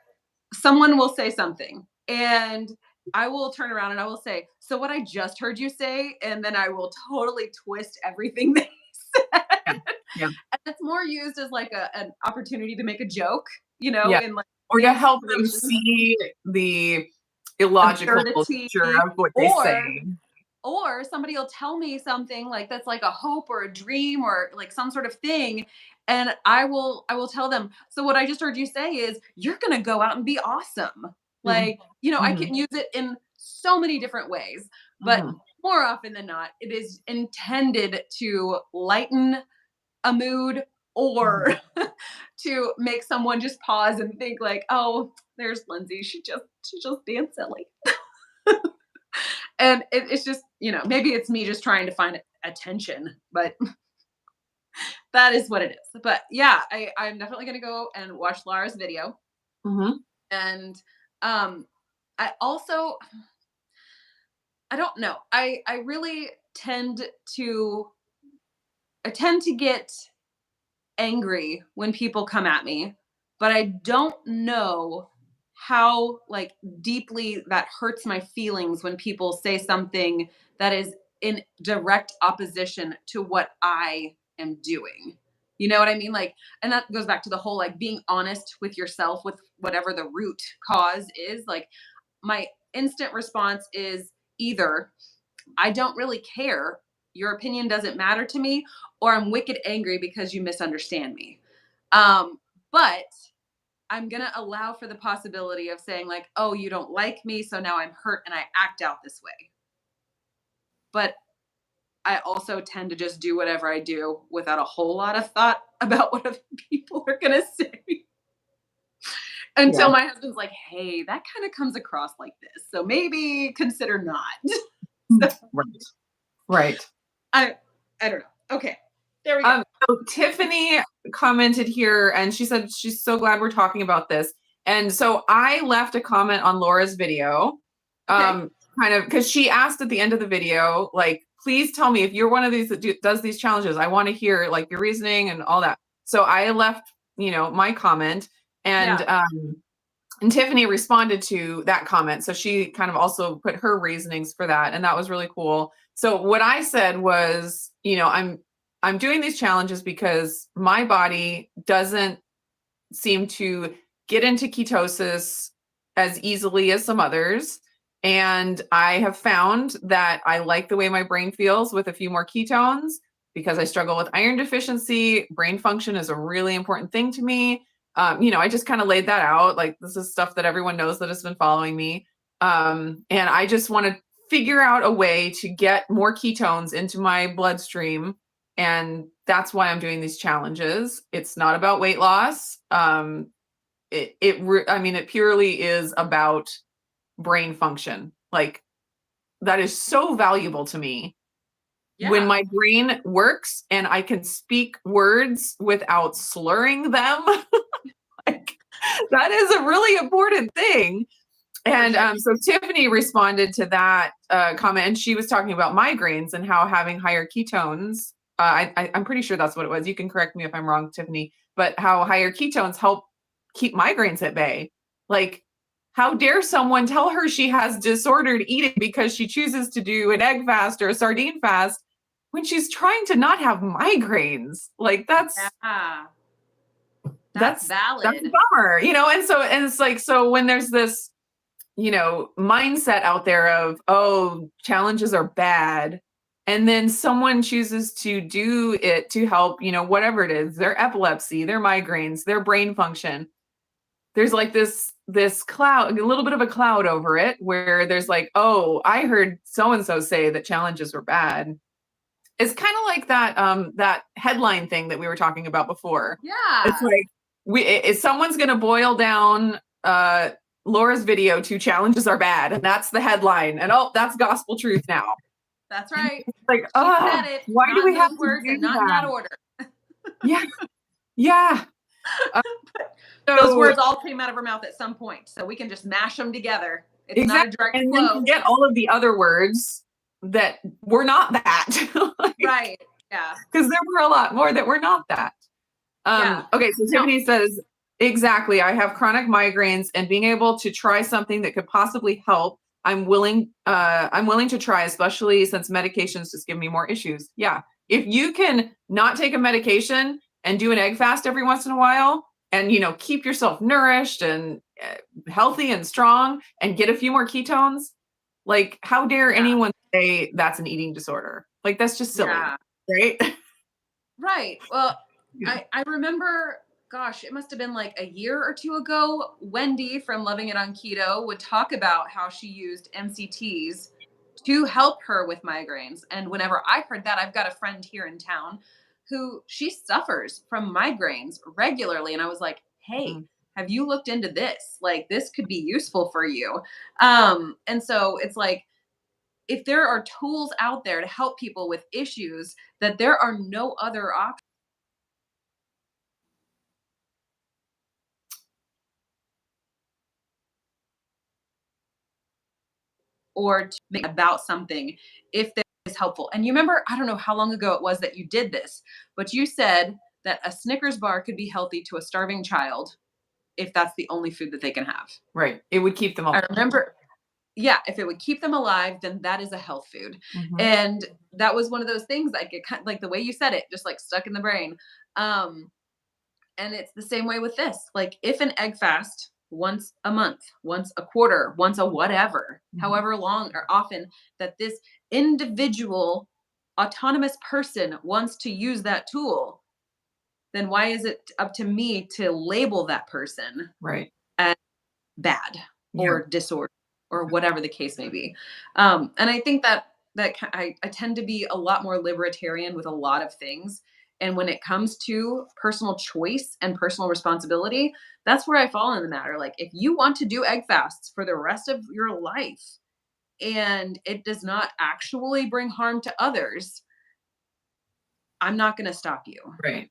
someone will say something and I will turn around and I will say, "So what I just heard you say," and then I will totally twist everything they said. Yeah. Yeah. And it's more used as like an opportunity to make a joke, Yeah. in like Or to help them see the illogical absurdity, nature of what they or say. or somebody will tell me something like that's like a hope or a dream or like some sort of thing, and I will tell them, "So what I just heard you say is you're going to go out and be awesome." Mhm. Like, I Mhm. can use it in so many different ways, but Mhm. more often than not it is intended to lighten a mood or Mhm. to make someone just pause and think like, "Oh, there's Lindsay. She just being silly." And it's just, maybe it's me just trying to find attention, but that is what it is. But yeah, I'm definitely gonna go and watch Lara's video. Mhm. And I also, I don't know. I really to tend to get angry when people come at me, but I don't know how like deeply that hurts my feelings when people say something that is in direct opposition to what I am doing. You know what I mean? Like, and that goes back to the whole like being honest with yourself with whatever the root cause is. Like, my instant response is either I don't really care, your opinion doesn't matter to me, or I'm wicked angry because you misunderstand me. But I'm going to allow for the possibility of saying, like, "Oh, you don't like me. So now I'm hurt and I act out this way." But I also tend to just do whatever I do without a whole lot of thought about what other people are going to say until Yeah. my husband's like, "Hey, that kind of comes across like this. So maybe consider not." So Right. Right. I, I don't know. Okay. There we go. So Tiffany commented here and she said she's so glad we're talking about this. And so I left a comment on Laura's video, Okay. kind of because she asked at the end of the video, like, please tell me if you're one of these that does these challenges. I want to hear like your reasoning and all that. So I left, my comment Yeah. and Tiffany responded to that comment. So she kind of also put her reasonings for that. And that was really cool. So what I said was, I'm doing these challenges because my body doesn't seem to get into ketosis as easily as some others. And I have found that I like the way my brain feels with a few more ketones because I struggle with iron deficiency. Brain function is a really important thing to me. I just kind of laid that out. Like, this is stuff that everyone knows that has been following me. And I just want to figure out a way to get more ketones into my bloodstream. And that's why I'm doing these challenges. It's not about weight loss. It purely is about brain function. Like, that is so valuable to me. When Yeah. my brain works and I can speak words without slurring them, like, that is a really important thing. And Sure. so Tiffany responded to that comment, and she was talking about migraines and how having higher ketones. I'm pretty sure that's what it was. You can correct me if I'm wrong, Tiffany, but how higher ketones help keep migraines at bay. Like, how dare someone tell her she has disordered eating because she chooses to do an egg fast or a sardine fast when she's trying to not have migraines? Like, that's Yeah. That's that's that's a valid. bummer, and it's like, so when there's this mindset out there of, oh, challenges are bad, and then someone chooses to do it to help, whatever it is, their epilepsy, their migraines, their brain function. There's like this cloud, a little bit of a cloud over it, where there's like, oh, I heard so and so say that challenges were bad. It's kind of like that headline thing that we were talking about before. It's Yeah. like, if someone's going to boil down Laura's video to challenges are bad, and that's the headline, and oh, that's gospel truth now. That's right. It's like, She oh, said it, why do not in we have those to words do and not in that? that order. Yeah, yeah. Uh, Those so words all came out of her mouth at some point, so we can just mash them together. It's not a exactly, direct and then quote. forget all of the other words that were not that. Like, Right. Yeah. Because there were a lot more that were not that. Yeah. Okay, so No. Tiffany says, exactly. I have chronic migraines, and being able to try something that could possibly help, I'm willing to try, especially since medications just give me more issues. Yeah. If you can not take a medication and do an egg fast every once in a while, and keep yourself nourished and healthy and strong, and get a few more ketones, like, how dare anyone say that's an eating disorder? Like, that's just silly, right? Right. Well, Yeah. I remember, gosh, it must have been like a year or two ago, Wendy from Loving It on Keto would talk about how she used MCTs to help her with migraines. And whenever I heard that, I've got a friend here in town who she suffers from migraines regularly. And I was like, hey, have you looked into this? Like, this could be useful for you. And so it's like, if there are tools out there to help people with issues, that there are no other options or to make about something if that is helpful. And you remember, I don't know how long ago it was that you did this, but you said that a Snickers bar could be healthy to a starving child if that's the only food that they can have. Right. It would keep them alive. I remember, yeah, if it would keep them alive, then that is a health food. And that was one of those things, like, it kind of, like the way you said it, just like stuck in the brain. And it's the same way with this. Like, if an egg fast once a month, once a quarter, once a whatever, however long or often that this individual autonomous person wants to use that tool, then why is it up to me to label that person Right. as bad or disorder or whatever the case may be? And I think that I tend to be a lot more libertarian with a lot of things. And when it comes to personal choice and personal responsibility, that's where I fall in the matter. Like, if you want to do egg fasts for the rest of your life and it does not actually bring harm to others, I'm not going to stop you. Right.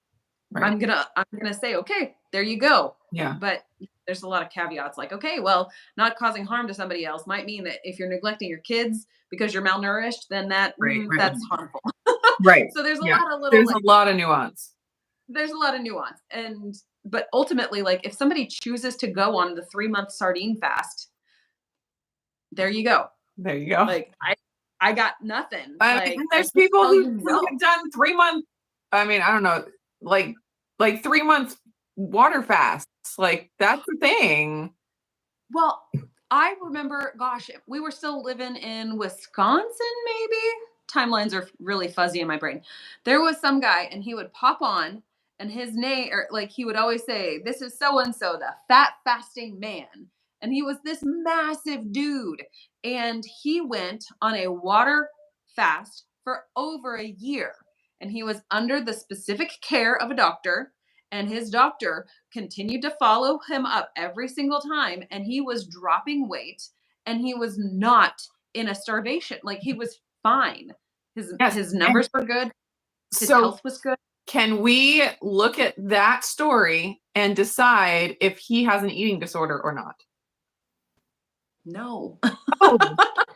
I'm going to say, okay, there you go. Yeah. But there's a lot of caveats, like, okay, well, not causing harm to somebody else might mean that if you're neglecting your kids because you're malnourished, then that's harmful. Right. So there's a lot of little, there's a lot of nuance. There's a lot of nuance. But ultimately, like, if somebody chooses to go on the 3-month sardine fast, there you go. There you go. Like, I got nothing. I like, mean, there's people who have done 3 months. I mean, I don't know, like 3 months water fasts. Like, that's the thing. Well, I remember, gosh, we were still living in Wisconsin, maybe. Timelines are really fuzzy in my brain. There was some guy, and he would pop on, and his name, or like, he would always say, "This is so and so, the fat fasting man." And he was this massive dude. And he went on a water fast for over a year. And he was under the specific care of a doctor. And his doctor continued to follow him up every single time. And he was dropping weight. And he was not in a starvation. Like, he was fine. His numbers were good. His health was good. Can we look at that story and decide if he has an eating disorder or not? No.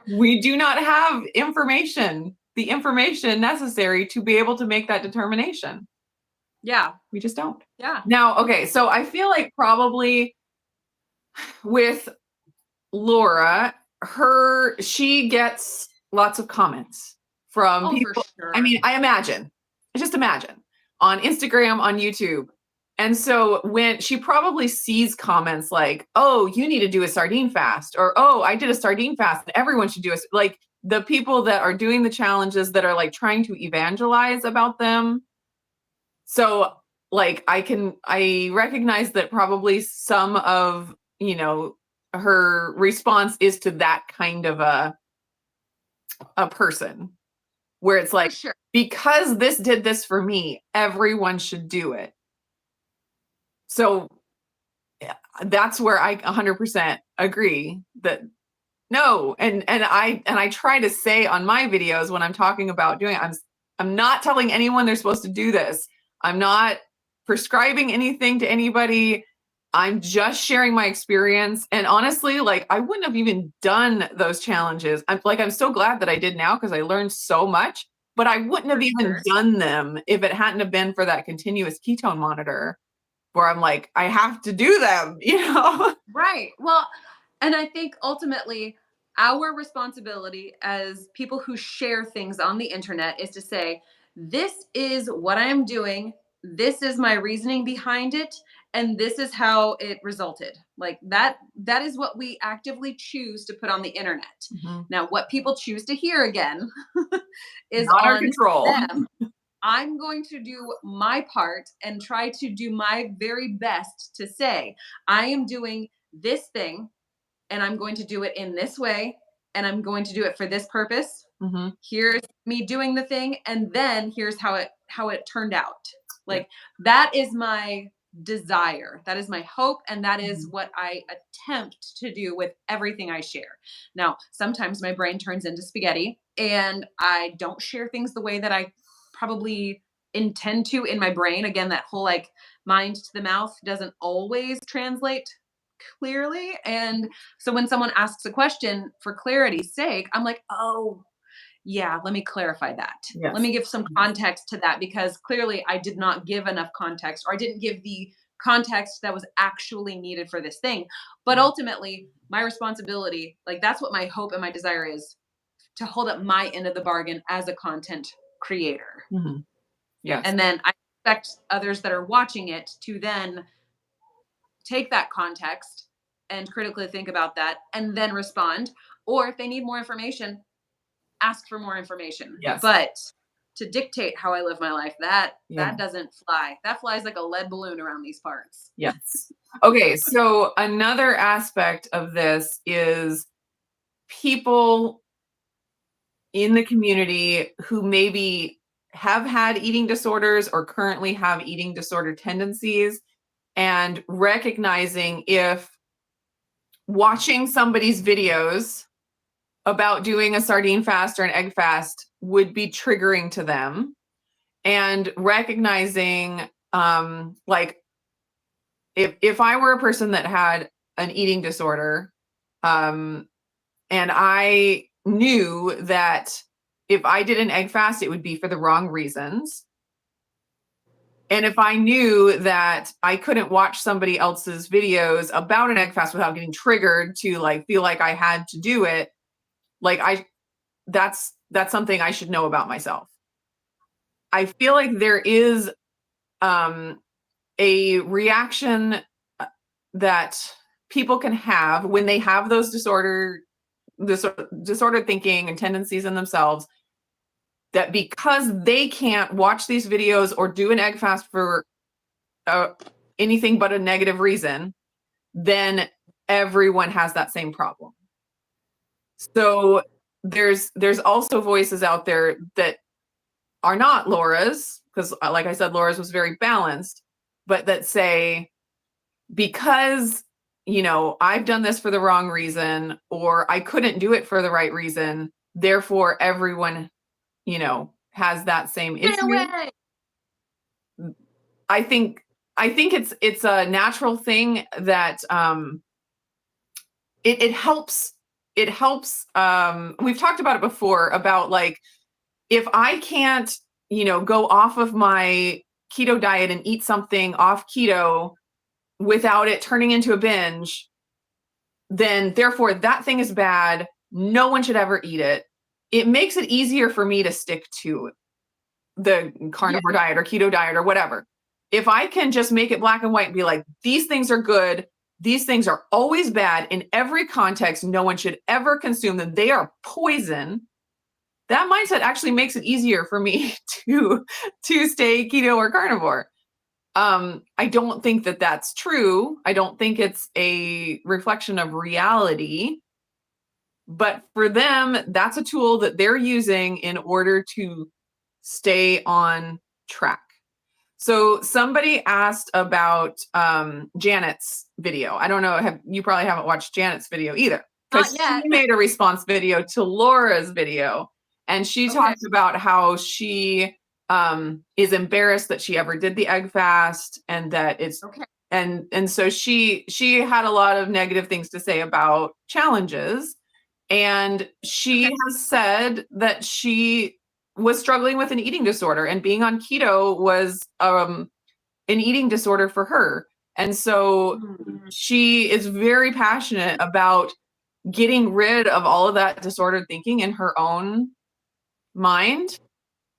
We do not have the information necessary to be able to make that determination. Yeah. We just don't. Yeah. Now, okay, so I feel like probably with Laura, she gets lots of comments from people. For sure. I mean, just imagine on Instagram, on YouTube. And so when she probably sees comments like, "Oh, you need to do a sardine fast," or, "Oh, I did a sardine fast and everyone should do it." Like, the people that are doing the challenges that are like trying to evangelize about them. So, like, I recognize that probably some of, her response is to that kind of a person, where it's like, because this did this for me, everyone should do it. So that's where I 100% agree that no. And I try to say on my videos when I'm talking about doing it, I'm not telling anyone they're supposed to do this. I'm not prescribing anything to anybody. I'm just sharing my experience. And honestly, like, I wouldn't have even done those challenges. I'm so glad that I did now, because I learned so much. but I wouldn't have even sure. done them if it hadn't have been for that continuous ketone monitor where I'm like, I have to do them, you know? Right. Well, and I think ultimately our responsibility as people who share things on the internet is to say, this is what I'm doing. This is my reasoning behind it. And this is how it resulted. Like that is what we actively choose to put on the internet. Mhm. Now, what people choose to hear again is Not our on control. them. I'm going to do my part and try to do my very best to say, I am doing this thing and I'm going to do it in this way and I'm going to do it for this purpose. Mhm. Here's me doing the thing and then here's how it turned out. Yeah. Like that is my desire. That is my hope and that is Mhm. what I attempt to do with everything I share. Now, sometimes my brain turns into spaghetti and I don't share things the way that I probably intend to in my brain. Again, that whole like mind to the mouth doesn't always translate clearly. And so when someone asks a question for clarity's sake, I'm like, oh, yeah, let me clarify that. Let Yes. me give some context to that because clearly I did not give enough context or I didn't give the context that was actually needed for this thing. But ultimately, my responsibility, like that's what my hope and my desire is to hold up my end of the bargain as a content creator. Mhm. Yes. And then I expect others that are watching it to then take that context and critically think about that and then respond. Or if they need more information, ask for more information. Yes. But to dictate how I live my life, that Yeah. doesn't fly. That flies like a lead balloon around these parts. Yes. Okay, so another aspect of this is people in the community who maybe have had eating disorders or currently have eating disorder tendencies, and recognizing if watching somebody's videos about doing a sardine fast or an egg fast would be triggering to them, and recognizing like if I were a person that had an eating disorder, and I knew that if I did an egg fast, it would be for the wrong reasons. And if I knew that I couldn't watch somebody else's videos about an egg fast without getting triggered to like feel like I had to do it, like that's something I should know about myself. I feel like there is a reaction that people can have when they have those disordered thinking and tendencies in themselves, that because they can't watch these videos or do an egg fast for anything but a negative reason, then everyone has that same problem. So there's also voices out there that are not Laura's, because like I said, Laura's was very balanced, but that say, because I've done this for the wrong reason, or I couldn't do it for the right reason, therefore everyone has that same issue. I think it's a natural thing that it helps. We've talked about it before about like, if I can't go off of my keto diet and eat something off keto without it turning into a binge, then therefore that thing is bad. No one should ever eat it. It makes it easier for me to stick to the carnivore diet or keto diet or whatever. If I can just make it black and white and be like, these things are good, these things are always bad in every context, no one should ever consume them, they are poison. That mindset actually makes it easier for me to stay keto or carnivore. I don't think that that's true. I don't think it's a reflection of reality. But for them, that's a tool that they're using in order to stay on track. So somebody asked about Janet's video. I don't know, you probably haven't watched Janet's video either, because she made a response video to Laura's video, and she talked about how she is embarrassed that she ever did the egg fast, and that it's and so she had a lot of negative things to say about challenges. And she has said that she was struggling with an eating disorder, and being on keto was an eating disorder for her. And so she is very passionate about getting rid of all of that disordered thinking in her own mind.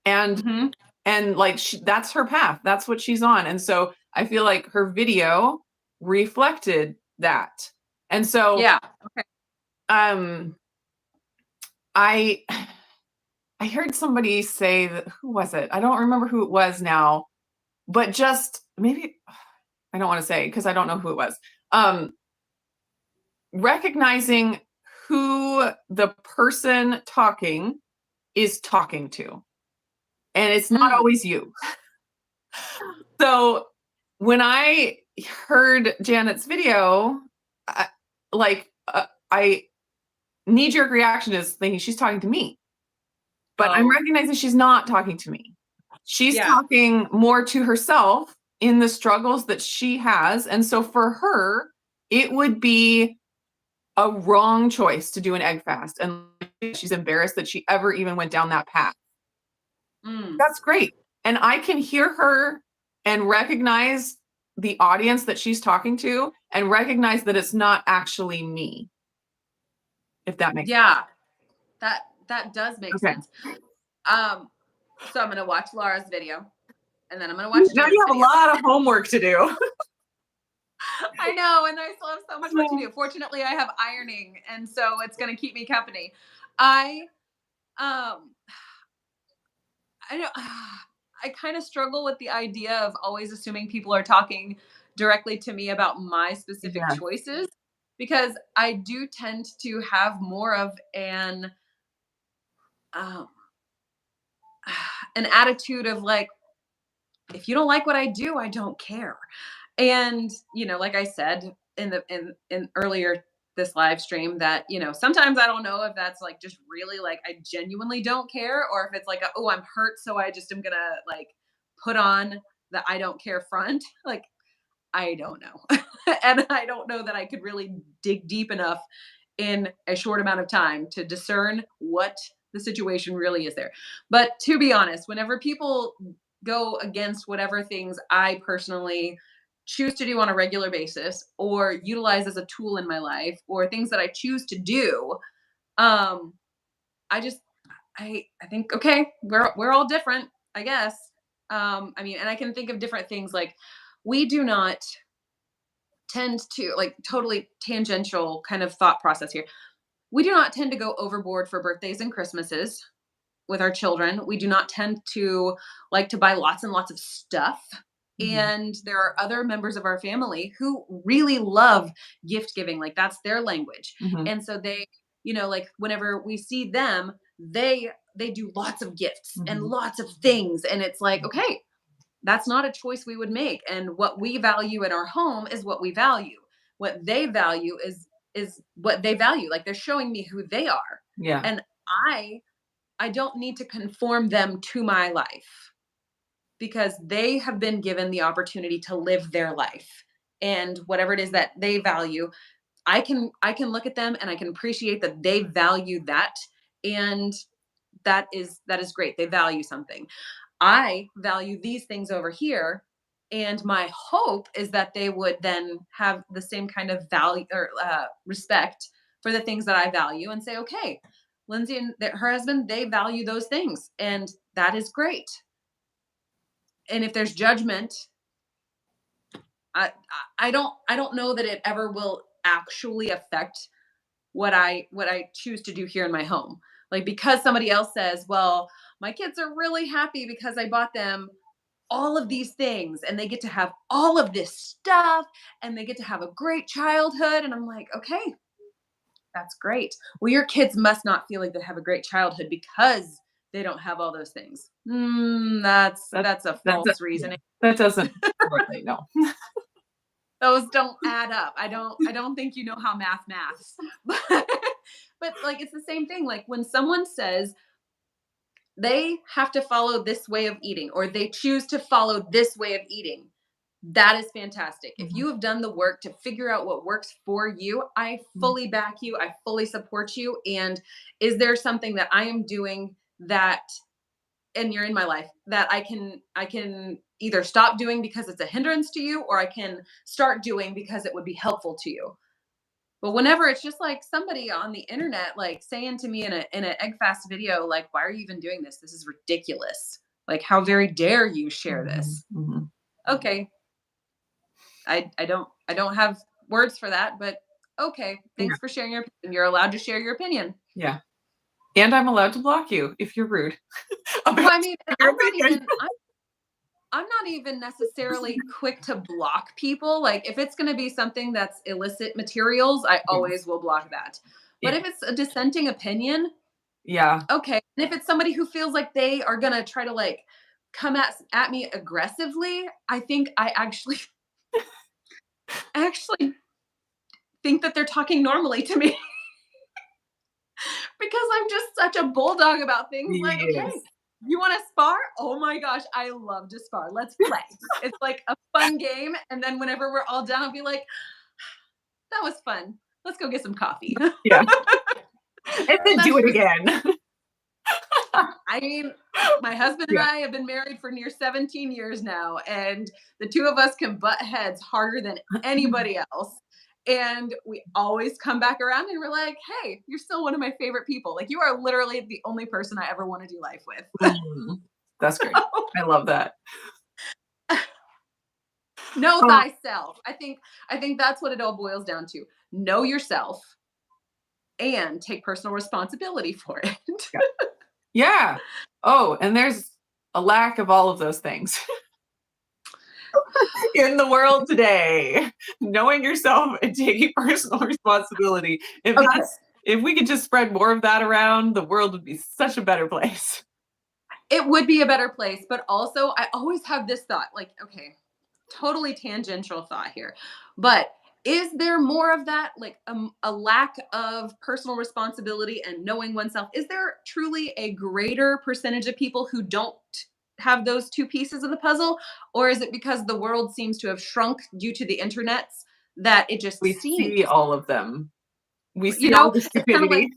And like that's her path. That's what she's on. And so I feel like her video reflected that. And so yeah. Okay. I heard somebody say that, who was it? I don't remember who it was now, but just maybe, I don't want to say because I don't know who it was. Recognizing who the person talking is talking to. And it's not always you. So when I heard Janet's video, I knee-jerk reaction is thinking she's talking to me. But I'm recognizing she's not talking to me. She's talking more to herself in the struggles that she has. And so for her, it would be a wrong choice to do an egg fast. And she's embarrassed that she ever even went down that path. That's great. And I can hear her and recognize the audience that she's talking to and recognize that it's not actually me. If that makes sense. That does make sense. So I'm going to watch Laura's video, and then I'm going to watch now you have video. a lot of homework to do. I know, and I still have so much work to do. Fortunately, I have ironing, and so it's going to keep me company. I kind of struggle with the idea of always assuming people are talking directly to me about my specific choices, because I do tend to have more of an attitude of like, if you don't like what I do, I don't care. And, like I said in earlier this live stream, that, sometimes I don't know if that's like just really like I genuinely don't care, or if it's like, oh, I'm hurt, so I just am gonna like put on the I don't care front. Like, I don't know. And I don't know that I could really dig deep enough in a short amount of time to discern what the situation really is there. But to be honest, whenever people go against whatever things I personally choose to do on a regular basis or utilize as a tool in my life, or things that I choose to do, I think, okay, we're all different, I guess. And I can think of different things, like we do not tend to, like, totally tangential kind of thought process here. We do not tend to go overboard for birthdays and Christmases with our children. We do not tend to like to buy lots and lots of stuff. And there are other members of our family who really love gift giving. Like, that's their language. And so they, like whenever we see them, they do lots of gifts and lots of things. And it's like, okay, that's not a choice we would make. And what we value in our home is what we value. What they value is what they value. Like, they're showing me who they are. Yeah. And I don't need to conform them to my life, because they have been given the opportunity to live their life. And whatever it is that they value, I can look at them and I can appreciate that they value that. And that is great. They value something. I value these things over here. And my hope is that they would then have the same kind of value or respect for the things that I value, and say, okay, Lindsay and her husband, they value those things. And that is great. And if there's judgment, I don't know that it ever will actually affect what I choose to do here in my home. Like, because somebody else says, well, my kids are really happy because I bought them all of these things, and they get to have all of this stuff, and they get to have a great childhood. And I'm like, okay, that's great. Well, your kids must not feel like they have a great childhood because they don't have all those things. That's a false reasoning. That doesn't really, no. Those don't add up. I don't think you know how maths. But like, it's the same thing. Like, when someone says they have to follow this way of eating, or they choose to follow this way of eating, that is fantastic. If you have done the work to figure out what works for you, I fully back you. I fully support you. And is there something that I am doing that and you're in my life that I can either stop doing because it's a hindrance to you, or I can start doing because it would be helpful to you. But whenever it's just like somebody on the internet like saying to me in an egg fast video, like, why are you even doing this? This is ridiculous. Like, how very dare you share this? Mm-hmm. Okay. I don't have words for that, but okay. Thanks for sharing your opinion. You're allowed to share your opinion. Yeah. And I'm allowed to block you if you're rude. Well, I mean, I'm not even necessarily quick to block people. Like, if it's going to be something that's illicit materials, I always will block that. But if it's a dissenting opinion, okay. And if it's somebody who feels like they are going to try to like come at me aggressively, I think I actually think that they're talking normally to me. Because I'm just such a bulldog about things. Like, okay, you want to spar? Oh my gosh, I love to spar. Let's play. It's like a fun game. And then whenever we're all done, I'll be like, that was fun. Let's go get some coffee. Yeah. And then do it again. I mean, my husband and I have been married for near 17 years now, and the two of us can butt heads harder than anybody else. And we always come back around and we're like, hey, you're still one of my favorite people. Like, you are literally the only person I ever want to do life with. That's great. I love that. Know thyself. I think that's what it all boils down to. Know yourself and take personal responsibility for it. Yeah. Oh, and there's a lack of all of those things in the world today. Knowing yourself and taking personal responsibility. If we could just spread more of that around, the world would be such a better place. It would be a better place, but also I always have this thought, like, okay, totally tangential thought here, but is there more of that, like a lack of personal responsibility and knowing oneself? Is there truly a greater percentage of people who don't have those two pieces of the puzzle? Or is it because the world seems to have shrunk due to the internets that it just We seems, see all of them. We see all the stupidity.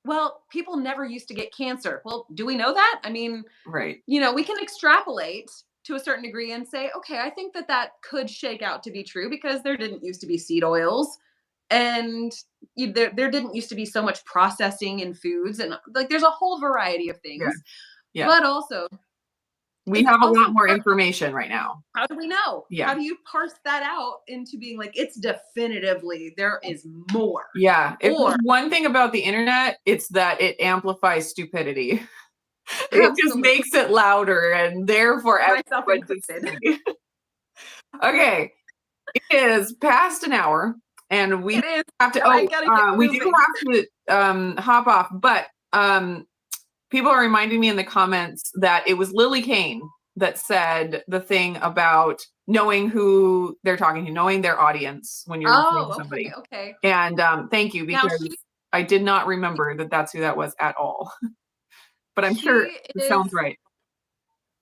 Well, people never used to get cancer. Well, do we know that? I mean, right. We can extrapolate to a certain degree and say, okay, I think that could shake out to be true because there didn't used to be seed oils, and there didn't used to be so much processing in foods, and like there's a whole variety of things. Yeah. But also, we have a lot more information right now. How do we know? Yeah. How do you parse that out into being like, it's definitively, there is more? Yeah. If one thing about the internet, it's that it amplifies stupidity. It just makes it louder, and therefore everyone can see. Okay. It is past an hour, and we have to we do have to hop off, but people are reminding me in the comments that it was Lily Kane that said the thing about knowing who they're talking to, knowing their audience when you're listening to somebody. Okay. And thank you, because I did not remember that that's who that was at all. But I'm sure it sounds right.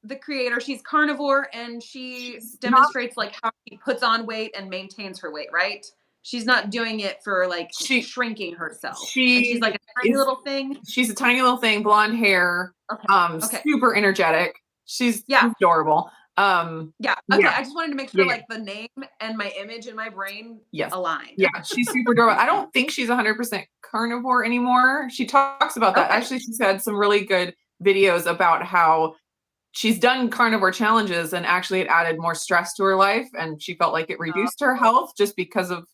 The creator, she's carnivore, and she demonstrates like how she puts on weight and maintains her weight, right? She's not doing it for like shrinking herself. She's like a tiny little thing. She's a tiny little thing, blonde hair, super energetic. She's adorable. I just wanted to make sure like the name and my image in my brain align. Yeah, she's super adorable. I don't think she's 100% carnivore anymore. She talks about that. Actually, she's had some really good videos about how she's done carnivore challenges and actually it added more stress to her life, and she felt like it reduced her health just because of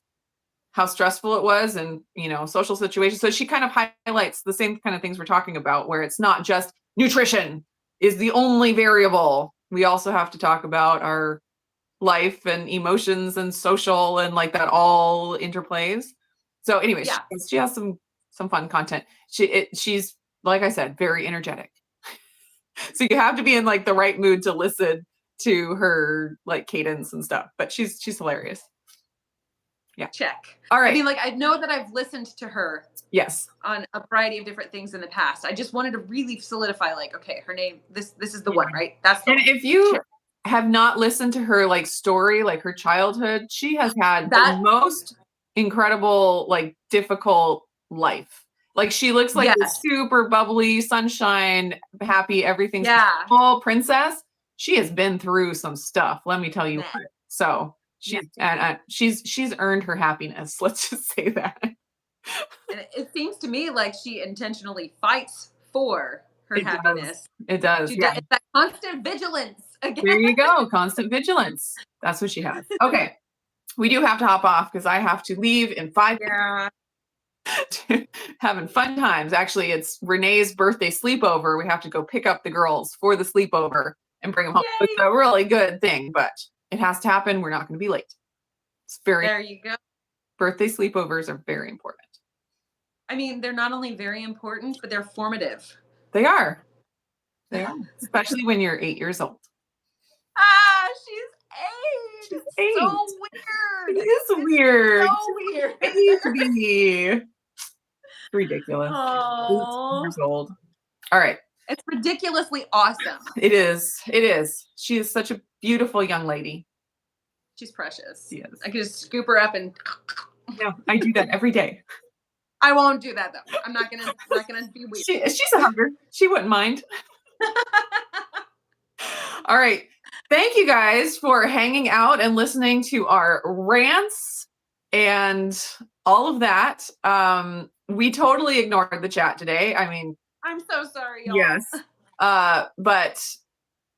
how stressful it was, and social situations. So she kind of highlights the same kind of things we're talking about, where it's not just nutrition is the only variable. We also have to talk about our life and emotions and social, and like that all interplays. So anyways, she has some fun content. She's, like I said, very energetic. So you have to be in like the right mood to listen to her like cadence and stuff, but she's hilarious. Yeah. Check. All right. I mean, like, I know that I've listened to her. Yes. On a variety of different things in the past. I just wanted to really solidify, like, okay, her name, this is the one, right? That's the one. If you have not listened to her like story, like her childhood, she has had the most incredible, like difficult life. Like she looks like a super bubbly, sunshine, happy, everything's all princess. She has been through some stuff. Let me tell you what. So she's earned her happiness. Let's just say that. And it seems to me like she intentionally fights for her happiness. It does. It's that constant vigilance. Again. There you go. Constant vigilance. That's what she has. Okay. We do have to hop off because I have to leave in 5 minutes. Having fun times. Actually, it's Renee's birthday sleepover. We have to go pick up the girls for the sleepover and bring them home. Yay. It's a really good thing, but it has to happen. We're not going to be late. It's there you go. Birthday sleepovers are very important. I mean, they're not only very important, but they're formative. They are. They are. Especially when you're 8 years old. Ah, she's 8. She's 8. So weird. It is weird. So weird. Baby. Ridiculous. 8 years old. All right. It's ridiculously awesome. It is. It is. She is such a beautiful young lady. She's precious. She is. I could just scoop her up and. Yeah, I do that every day. I won't do that though. I'm not gonna be weird. She's a hugger. She wouldn't mind. All right. Thank you guys for hanging out and listening to our rants and all of that. We totally ignored the chat today. I mean, I'm so sorry, y'all. Yes. But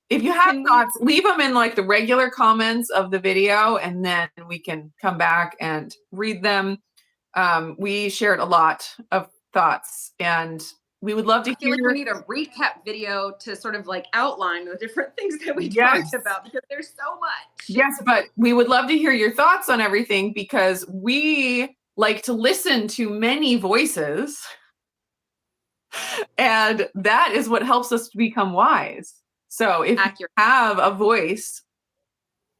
if you have thoughts, leave them in like the regular comments of the video, and then we can come back and read them. We shared a lot of thoughts, and we would love to hear. I feel like we need a recap video to sort of like outline the different things that we talked about, because there's so much. Yes, but we would love to hear your thoughts on everything, because we like to listen to many voices, and that is what helps us to become wise. So if you have a voice,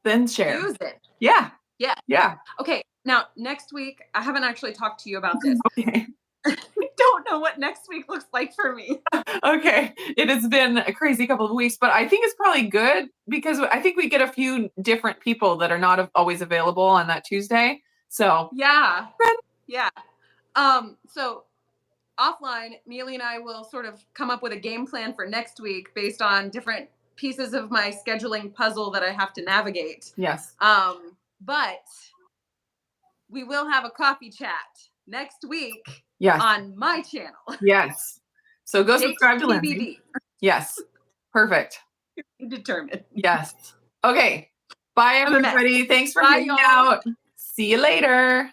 then share. Use it. Yeah. Yeah. Yeah. Okay. Now, next week, I haven't actually talked to you about this. Okay. I don't know what next week looks like for me. Okay. It has been a crazy couple of weeks, but I think it's probably good because I think we get a few different people that are not always available on that Tuesday. So yeah. Yeah. So offline, Nili and I will sort of come up with a game plan for next week based on different pieces of my scheduling puzzle that I have to navigate. Yes. But we will have a coffee chat next week. Yes. On my channel. Yes. So go subscribe to Lindsay. Yes. Perfect. You're determined. Yes. Okay. Bye, everybody. Thanks for hanging out. See you later.